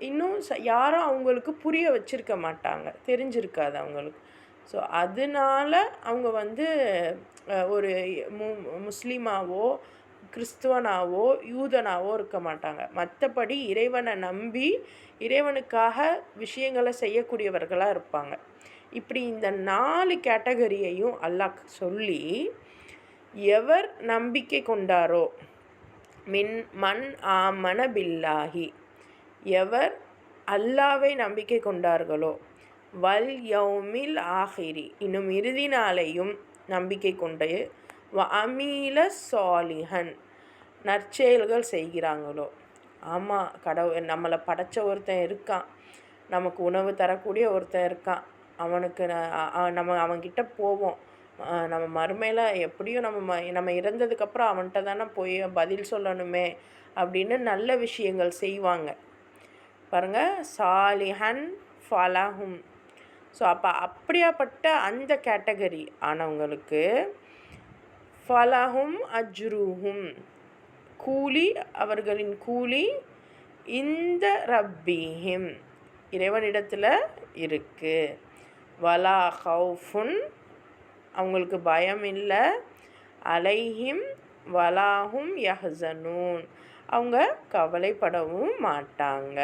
இன்னும் யாரும் அவங்களுக்கு புரிய வச்சுருக்க மாட்டாங்க, தெரிஞ்சிருக்காது அவங்களுக்கு. ஸோ அதனால அவங்க வந்து ஒரு முஸ்லீமாவோ கிறிஸ்துவனாவோ யூதனாவோ இருக்க மாட்டாங்க. மற்றபடி இறைவனை நம்பி இறைவனுக்காக விஷயங்களை செய்யக்கூடியவர்களாக இருப்பாங்க. இப்படி இந்த 4 கேட்டகரியையும் அல்லாஹ் சொல்லி, எவர் நம்பிக்கை கொண்டாரோ மன் ஆமன பில்லாஹி, எவர் அல்லாவை நம்பிக்கை கொண்டார்களோ, வல் யௌமில் ஆஹிரி இன்னும் இறுதி நாளையும் நம்பிக்கை கொண்டு, அமீல சாலிஹன் நற்செயல்கள் செய்கிறாங்களோ. ஆமாம், கடவுள் நம்மளை படைத்த ஒருத்தன் இருக்கான், நமக்கு உணவு தரக்கூடிய ஒருத்தன் இருக்கான், அவனுக்கு அவன்கிட்ட போவோம், நம்ம மறுமையில் எப்படியும் நம்ம இறந்ததுக்கப்புறம் அவன்கிட்ட தானே போய் பதில் சொல்லணுமே அப்படின்னு நல்ல விஷயங்கள் செய்வாங்க. பாருங்கள், சாலிஹன் ஃபலஹும். ஸோ அப்படியாப்பட்ட அந்த கேட்டகரி ஆனவங்களுக்கு ஃபலஹும் அஜ்ருஹும் கூலி, அவர்களின் கூலி இந்த ரப்பிஹிம், இறைவனிடத்தில் இருக்குது. வலா ஹவுஃபுன், அவங்களுக்கு பயம் இல்லை. அலைஹிம் வலாஹும் யஹ்சனூன், அவங்க கவலைப்படவும் மாட்டாங்க.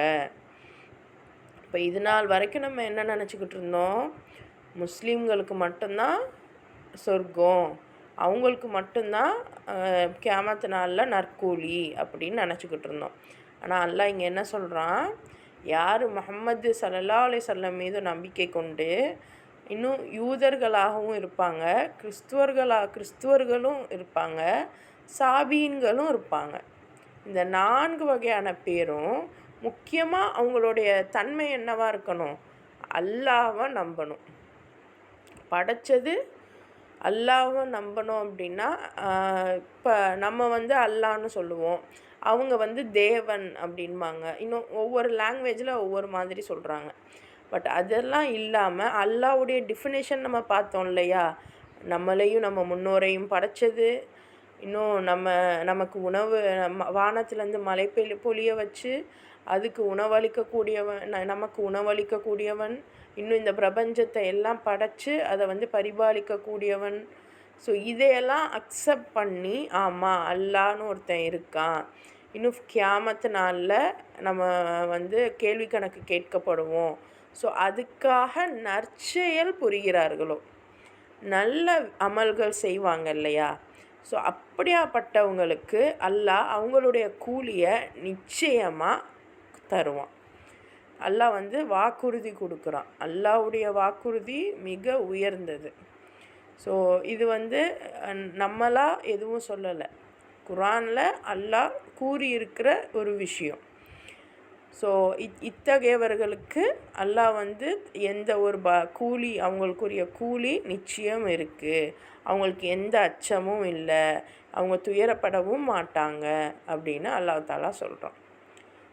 இப்போ இது நாள் வரைக்கும் நம்ம என்ன நினச்சிக்கிட்டு இருந்தோம்? முஸ்லீம்களுக்கு மட்டும்தான் சொர்க்கம், அவங்களுக்கு மட்டும்தான் கியாமத்து நாளில் நற்கூலி அப்படின்னு நினச்சிக்கிட்டு இருந்தோம். ஆனால் அல்லாஹ் இங்கே என்ன சொல்கிறான்? யார் முஹம்மது ஸல்லல்லாஹு அலைஹி வஸல்லம் மீது நம்பிக்கை கொண்டு இன்னும் யூதர்களாகவும் இருப்பாங்க, கிறிஸ்துவர்களும் இருப்பாங்க, சாபீன்களும் இருப்பாங்க. இந்த 4 வகையான பேரும் முக்கியமாக அவங்களுடைய தன்மை என்னவாக இருக்கணும்? அல்லாஹ்வை நம்பணும். படைச்சது அல்லாஹ்வை நம்பணும். அப்படின்னா இப்போ நம்ம அல்லாஹ்னு சொல்லுவோம், அவங்க தேவன் அப்படின்பாங்க. இன்னும் ஒவ்வொரு லாங்குவேஜில் ஒவ்வொரு மாதிரி சொல்கிறாங்க. பட் அதெல்லாம் இல்லாமல் அல்லாஹ்வுடைய டிஃபினேஷன் நம்ம பார்த்தோம் இல்லையா? நம்மளையும் நம்ம முன்னோரையும் படைச்சது, இன்னும் நமக்கு உணவு, வானத்துலேருந்து மழை பொழிய வச்சு அதுக்கு உணவளிக்கக்கூடியவன், நமக்கு உணவளிக்கக்கூடியவன், இன்னும் இந்த பிரபஞ்சத்தை எல்லாம் படைச்சு அதை பரிபாலிக்கக்கூடியவன். ஸோ இதையெல்லாம் அக்செப்ட் பண்ணி ஆமாம் அல்லாஹ்னு ஒருத்தன் இருக்கான், இன்னும் கியாமத்து நாளில் நம்ம கேள்வி கணக்கு கேட்கப்படுவோம், ஸோ அதுக்காக நற்செயல் புரிகிறார்களோ, நல்ல அமல்கள் செய்வாங்க இல்லையா? ஸோ அப்படியாப்பட்டவங்களுக்கு அல்லாஹ் அவங்களுடைய கூலியை நிச்சயமாக தருவான். அல்லாஹ் வாக்குறுதி கொடுக்குறான். அல்லாஹ்வுடைய வாக்குறுதி மிக உயர்ந்தது. ஸோ இது நம்மளாக எதுவும் சொல்லலை, குர்ஆனில் அல்லாஹ் கூறியிருக்கிற ஒரு விஷயம். ஸோ இத்தகையவர்களுக்கு அல்லாஹ் எந்த ஒரு கூலி, அவங்களுக்குரிய கூலி நிச்சயம் இருக்குது, அவங்களுக்கு எந்த அச்சமும் இல்லை, அவங்க துயரப்படவும் மாட்டாங்க அப்படின்னு அல்லாஹ் தஆலா சொல்கிறான்.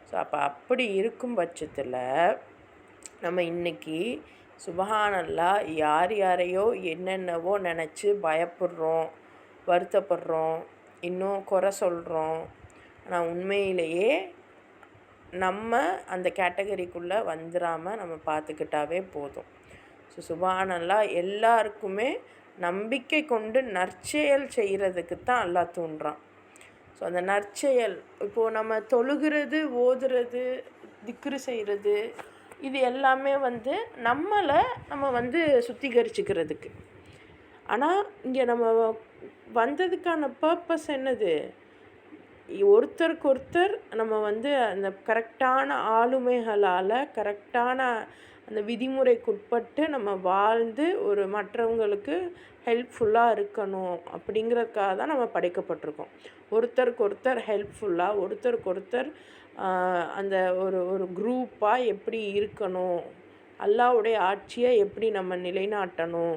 ஸோ அப்படி இருக்கும் பட்சத்தில் நம்ம இன்றைக்கி சுப்ஹானல்லாஹ் யார் யாரையோ என்னென்னவோ நினச்சி பயப்படுறோம், வருத்தப்படுறோம், இன்னும் குறை சொல்கிறோம். ஆனால் உண்மையிலேயே நம்ம அந்த கேட்டகரிக்குள்ளே வந்துடாமல் நம்ம பார்த்துக்கிட்டாவே போதும். ஸோ சுப்ஹானல்லாஹ் எல்லாருக்குமே நம்பிக்கை கொண்டு நற்செயல் செய்கிறதுக்கு தான் அல்லாஹ் தூண்டுறான். ஸோ அந்த நற்செயல் இப்போது நம்ம தொழுகிறது, ஓதுறது, திக்ரு செய்கிறது, இது எல்லாமே நம்மளை நம்ம சுத்திகரிச்சுக்கிறதுக்கு. ஆனால் இங்கே நம்ம வந்ததுக்கான பர்பஸ் என்னது? ஒருத்தருக்கு ஒருத்தர் நம்ம அந்த கரெக்டான ஆளுமைகளால், கரெக்டான அந்த விதிமுறைக்குட்பட்டு நம்ம வாழ்ந்து ஒரு மற்றவங்களுக்கு ஹெல்ப்ஃபுல்லாக இருக்கணும் அப்படிங்கிறதுக்காக தான் நம்ம படைக்கப்பட்டிருக்கோம். ஒருத்தருக்கு ஒருத்தர் ஹெல்ப்ஃபுல்லாக, ஒருத்தருக்கு ஒருத்தர் அந்த ஒரு குரூப்பாக எப்படி இருக்கணும், அல்லாஹ்வுடைய ஆட்சியை எப்படி நம்ம நிலைநாட்டணும்,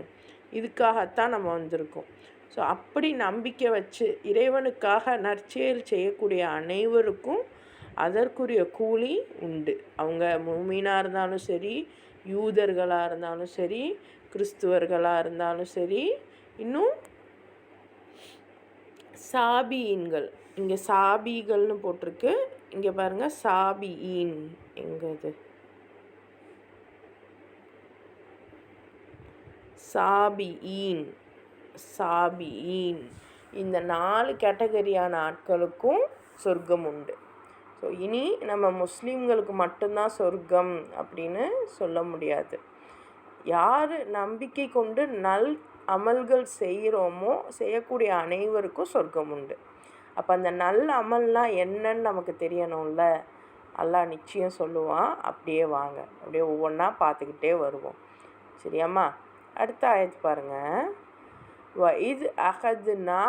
இதுக்காகத்தான் நம்ம வந்திருக்கோம். ஸோ அப்படி நம்பிக்கை வச்சு இறைவனுக்காக நற்செயல் செய்யக்கூடிய அனைவருக்கும் அதற்குரிய கூலி உண்டு. அவங்க முஃமினாக இருந்தாலும் சரி, யூதர்களாக இருந்தாலும் சரி, கிறிஸ்துவர்களாக இருந்தாலும் சரி, இன்னும் சாபியீன்கள், இங்கே சாபிகள்னு போட்டிருக்கு, இங்கே பாருங்கள் சாபியீன் எங்கது, சாபியீன், இந்த 4 கேட்டகரியான ஆட்களுக்கும் சொர்க்கம் உண்டு. ஸோ இனி நம்ம முஸ்லீம்களுக்கு மட்டும்தான் சொர்க்கம் அப்படின்னு சொல்ல முடியாது. யார் நம்பிக்கை கொண்டு நல் அமல்கள் செய்கிறோமோ செய்யக்கூடிய அனைவருக்கும் சொர்க்கம் உண்டு. அப்போ அந்த நல்ல அமல்லாம் என்னன்னு நமக்கு தெரியணும்ல, அல்லாஹ் நிச்சயம் சொல்லுவான். அப்படியே வாங்க, அப்படியே ஒவ்வொன்றா பார்த்துக்கிட்டே வருவோம். சரியாம்மா? அடுத்த ஆயத்து பாருங்கள். وَإِذْ أَخَذْنَا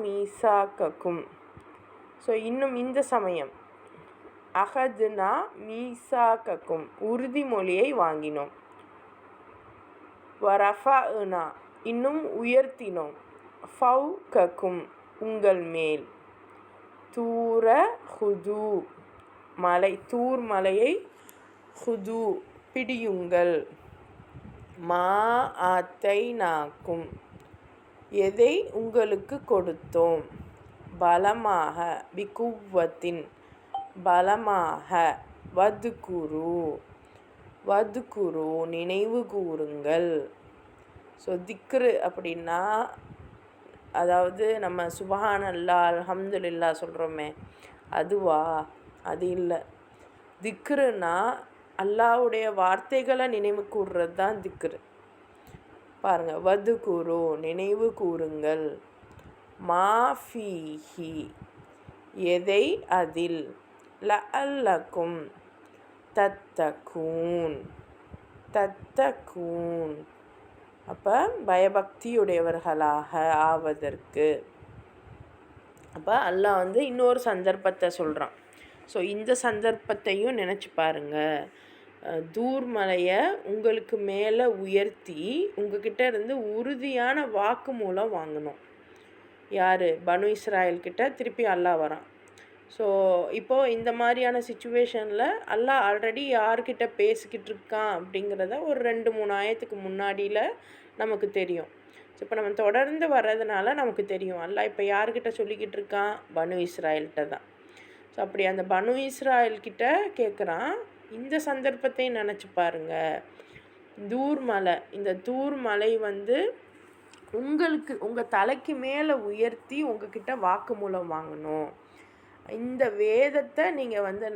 مِيثَاقَكُمْ. ஸோ இன்னும் இந்த சமயம் அஹதுனா மீசாக்கும், உறுதிமொழியை வாங்கினோம். வரஃபஅனா, இன்னும் உயர்த்தினோம். ஃபௌகக்கும், உங்கள் மேல். தூர ஹுது, மலை, தூர் மலையை ஹுது, பிடியுங்கள். மா ஆத்தைனாக்கும், எதை உங்களுக்கு கொடுத்தோம். பலமாக, பிகுவத்தின், பலமாக, வதுகுரு, வதுகுரு, நினைவு கூறுங்கள். ஸோ திக்ரு அப்படின்னா, அதாவது நம்ம சுபஹானல்லாஹ் அல்ஹம்துலில்லாஹ் சொல்கிறோமே அதுவா? அது இல்லை. திக்ருன்னா அல்லாஹ்வுடைய வார்த்தைகளை நினைவு கூறுறது தான் திக்ரு. பாருங்கள், வதுகுரு, நினைவு கூறுங்கள். மாஃபீஹி, எதை அதில், லஅல்லக்கும், தத்தகூன், தத்தகூன், அப்போ பயபக்தியுடையவர்களாக ஆவதற்கு. அப்போ அல்லாஹ் வந்து இன்னொரு சந்தர்ப்பத்தை சொல்கிறான். ஸோ இந்த சந்தர்ப்பத்தையும் நினச்சி பாருங்கள். தூர்மலையை உங்களுக்கு மேலே உயர்த்தி உங்ககிட்ட இருந்து உறுதியான வாக்கு மூலம் வாங்கணும். யார்? பனு இஸ்ராயல்கிட்ட திருப்பி அல்லாஹ் வரான். ஸோ இப்போது இந்த மாதிரியான சுச்சுவேஷனில் அல்லாஹ் ஆல்ரெடி யார்கிட்ட பேசிக்கிட்டு இருக்கான் அப்படிங்கிறத ஒரு 2-3 ஆயத்துக்கு முன்னாடியில் நமக்கு தெரியும். ஸோ இப்போ நம்ம தொடர்ந்து வர்றதுனால நமக்கு தெரியும் அல்லாஹ் இப்போ யார்கிட்ட சொல்லிக்கிட்டு இருக்கான்? பனு இஸ்ராயல்கிட்ட தான். ஸோ அப்படி அந்த பனு இஸ்ராயல்கிட்ட கேட்குறான். இந்த சந்தர்ப்பத்தை நினச்சி பாருங்கள். தூர்மலை, இந்த தூர்மலை வந்து உங்களுக்கு உங்கள் தலைக்கு மேலே உயர்த்தி உங்ககிட்ட வாக்குமூலம் வாங்கணும். இந்த வேதத்தை நீங்கள் வந்து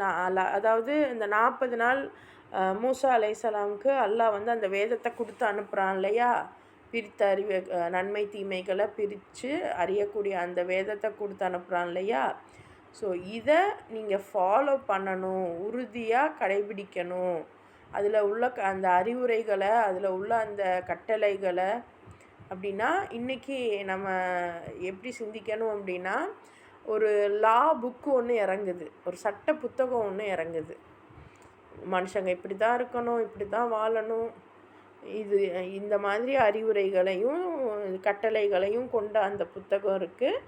அதாவது இந்த 40 நாள் மூசா அலைஹிஸ்ஸலாமுக்கு அல்லாஹ் வந்து அந்த வேதத்தை கொடுத்து அனுப்புகிறான் இல்லையா? பிரித்து நன்மை தீமைகளை பிரித்து அறியக்கூடிய அந்த வேதத்தை கொடுத்து அனுப்புகிறான் இல்லையா? ஸோ இதை நீங்கள் ஃபாலோ பண்ணணும், உறுதியாக கடைபிடிக்கணும். அதில் உள்ள அந்த அறிவுரைகளை, அதில் உள்ள அந்த கட்டளைகளை. அப்படின்னா இன்றைக்கி நம்ம எப்படி சிந்திக்கணும் அப்படின்னா, ஒரு லா புக்கு ஒன்று இறங்குது, ஒரு சட்ட புத்தகம் ஒன்று இறங்குது. மனுஷங்க இப்படி தான் இருக்கணும், இப்படி தான் வாழணும், இந்த மாதிரி அறிவுரைகளையும் கட்டளைகளையும் கொண்ட அந்த புத்தகம் இருக்குது.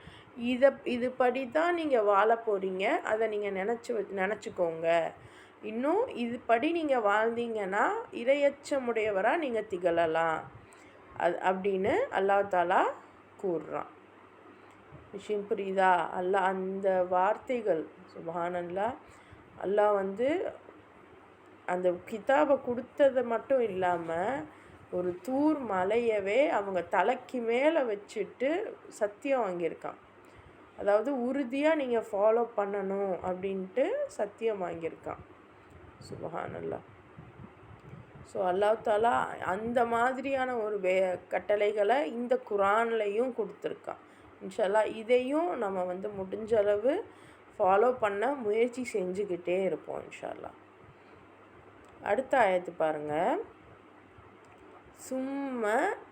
இதுபடி தான் நீங்கள் வாழ போகிறீங்க. அதை நீங்கள் நினச்சிக்கோங்க. இன்னும் இதுபடி நீங்கள் வாழ்ந்தீங்கன்னா இரையச்சமுடையவராக நீங்கள் திகழலாம் அப்படின்னு அல்லாஹ் தாலா கூறுறான். விஷயம் புரியுதா? அல்லாஹ் அந்த வார்த்தைகள் சுப்ஹானல்லாஹ். அல்லாஹ் வந்து அந்த கிதாபை கொடுத்தது மட்டும் இல்லாமல் ஒரு தூர் மலையவே அவங்க தலைக்கு மேலே வச்சுட்டு சத்தியம் வாங்கியிருக்கான். அதாவது உறுதியாக நீங்கள் ஃபாலோ பண்ணணும் அப்படின்ட்டு சத்தியம் வாங்கியிருக்கான். சுப்ஹானல்லாஹ். ஸோ அல்லாஹ் தாலா அந்த மாதிரியான ஒரு கட்டளைகளை இந்த குரான்லையும் கொடுத்துருக்கான். இன்ஷா அல்லாஹ் இதையும் நம்ம வந்து முடிஞ்ச அளவு ஃபாலோ பண்ண முயற்சி செஞ்சுக்கிட்டே இருப்போம் இன்ஷா அல்லாஹ். அடுத்த ஆயத்து பாருங்கள். சும்ம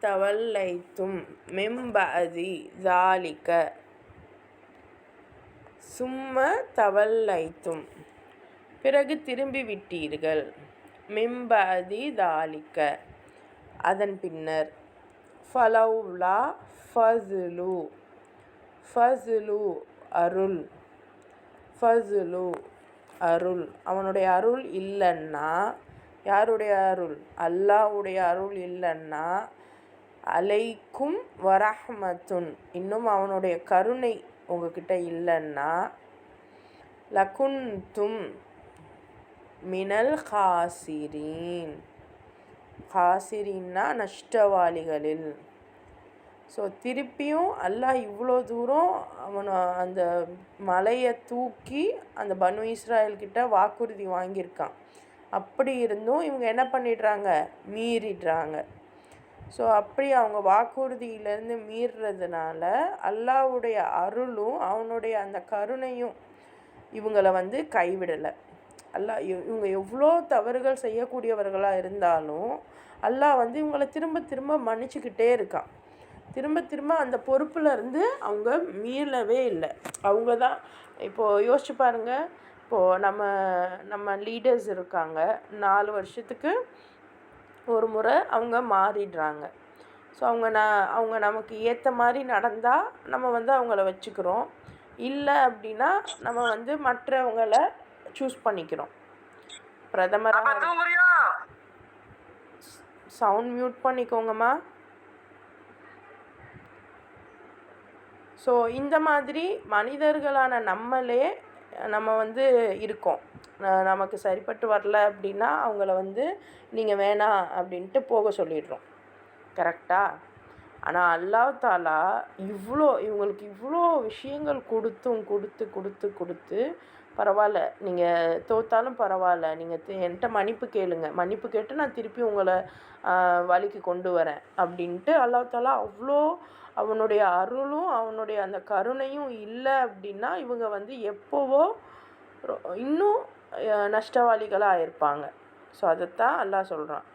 தவல்லைத்தும் மெம்பஅதி ஜாலிக. சும்ம தவல்லைத்தும், பிறகு திரும்பி விட்டீர்கள். மெம்பஅதி தாலிக்க, அதன் பின்னர். ஃபலௌலா, ஃபஸ்லு, ஃபஸ்லு அருள், ஃபஸ்லு அருள், அவனுடைய அருள் இல்லைன்னா, யாருடைய அருள்? அல்லாஹ்வுடைய அருள் இல்லைன்னா, அலைக்கும் வரஹ்மத்துன், இன்னும் அவனுடைய கருணை உங்ககிட்ட இல்லைன்னா, லகுன்தும் மினல் காசிரீன், காசிரீன்னா நஷ்டவாளிகளில். ஸோ திருப்பியும் அல்லாஹ் இவ்வளோ தூரம் அந்த மலையை தூக்கி அந்த பனு இஸ்ராயல்கிட்ட வாக்குறுதி வாங்கியிருக்கான். அப்படி இருந்தும் இவங்க என்ன பண்ணிடுறாங்க? மீறிடுறாங்க. ஸோ அப்படி அவங்க வாக்குறுதியிலேருந்து மீறுறதுனால அல்லாஹ்வுடைய அருளும் அவனுடைய அந்த கருணையும் இவங்களை வந்து கைவிடலை. அல்லாஹ் இவங்க எவ்வளோ தவறுகள் செய்யக்கூடியவர்களாக இருந்தாலும் அல்லாஹ் வந்து இவங்களை திரும்ப திரும்ப மன்னிச்சுக்கிட்டே இருக்கான். திரும்ப திரும்ப அந்த பொறுப்பில் இருந்து அவங்க மீளவே இல்லை. அவங்க தான் இப்போது யோசிச்சு பாருங்கள். இப்போது நம்ம லீடர்ஸ் இருக்காங்க, 4 வருஷத்துக்கு ஒரு முறை அவங்க மாறிடுறாங்க. ஸோ அவங்க நமக்கு ஏற்ற மாதிரி நடந்தால் நம்ம வந்து அவங்கள வச்சுக்கிறோம். இல்லை அப்படின்னா நம்ம வந்து மற்றவங்களை சூஸ் பண்ணிக்கிறோம். பிரதமராக சவுண்ட் மியூட் பண்ணிக்கோங்கம்மா. ஸோ இந்த மாதிரி மனிதர்களான நம்மளே நம்ம வந்து இருக்கோம். நமக்கு சரிப்பட்டு வரல அப்படின்னா அவங்கள வந்து நீங்கள் வேணாம் அப்படின்ட்டு போக சொல்லிடுறோம். கரெக்டா? ஆனால் அல்லாஹ் தாலா இவங்களுக்கு இவ்வளோ விஷயங்கள் கொடுத்து பரவாயில்ல, நீங்கள் தோத்தாலும் பரவாயில்ல, நீங்கள் என்கிட்ட மன்னிப்பு கேளுங்க, மன்னிப்பு கேட்டு நான் திருப்பி உங்களை வழிக்கு கொண்டு வரேன் அப்படின்ட்டு அல்லாஹ் தாலா அவ்வளோ அவனுடைய அருளும் அவனுடைய அந்த கருணையும் இல்லை அப்படின்னா இவங்க வந்து எப்போவோ இன்னும் நஷ்டவாளிகளாக ஆயிருப்பாங்க. ஸோ அதைத்தான் அல்லாஹ் சொல்கிறான்.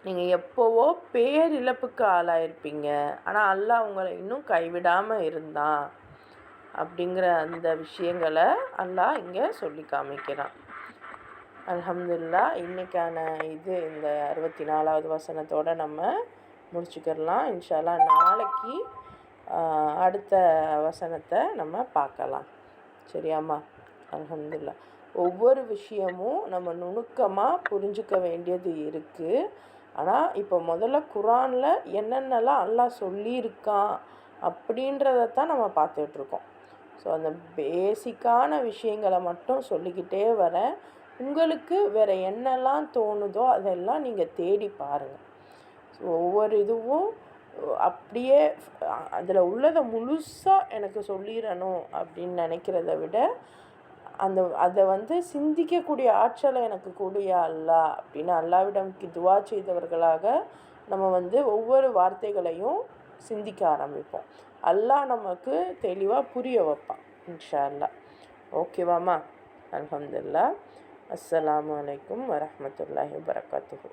நீங்கள் எப்போவோ பேரிழப்புக்கு ஆளாயிருப்பீங்க, ஆனால் அல்லாஹ் உங்களை இன்னும் கைவிடாமல் இருந்தான் அப்படிங்கிற அந்த விஷயங்களை அல்லாஹ் இங்கே சொல்லி காமிக்கிறான். அல்ஹம்துலில்லாஹ். இன்றைக்கான இந்த 64வது வசனத்தோடு நம்ம முடிச்சுக்கிடலாம். இன்ஷா அல்லாஹ் நாளைக்கு அடுத்த வசனத்தை நம்ம பார்க்கலாம். சரியாம்மா? அல்ஹம்துலில்லாஹ். ஒவ்வொரு விஷயமும் நம்ம நுணுக்கமாக புரிஞ்சுக்க வேண்டியது இருக்குது. ஆனால் இப்போ முதல்ல குரானில் என்னென்னலாம் அல்லாஹ் சொல்லியிருக்கான் அப்படின்றதான் நம்ம பார்த்துட்ருக்கோம். ஸோ அந்த பேசிக்கான விஷயங்களை மட்டும் சொல்லிக்கிட்டே வரேன். உங்களுக்கு வேறு என்னெல்லாம் தோணுதோ அதெல்லாம் நீங்கள் தேடி பாருங்கள். ஸோ ஒவ்வொரு இதுவும் அப்படியே அதில் உள்ளதை முழுசாக எனக்கு சொல்லிடணும் அப்படின்னு நினைக்கிறத விட அதை வந்து சிந்திக்கக்கூடிய ஆற்றலை எனக்கு கூடிய அல்லாஹ் அப்படின்னு அல்லாவிடம் துவா செய்தவர்களாக நம்ம வந்து ஒவ்வொரு வார்த்தைகளையும் சிந்திக்க ஆரம்பிப்போம். அல்லாஹ் நமக்கு தெளிவாக புரிய வைப்பான் இன்ஷா அல்லாஹ். ஓகேவாம்மா? அல்ஹம்துலில்லாஹ். அஸ்ஸலாமு அலைக்கும் வரஹ்மத்துல்லாஹி வபரகாத்துஹு.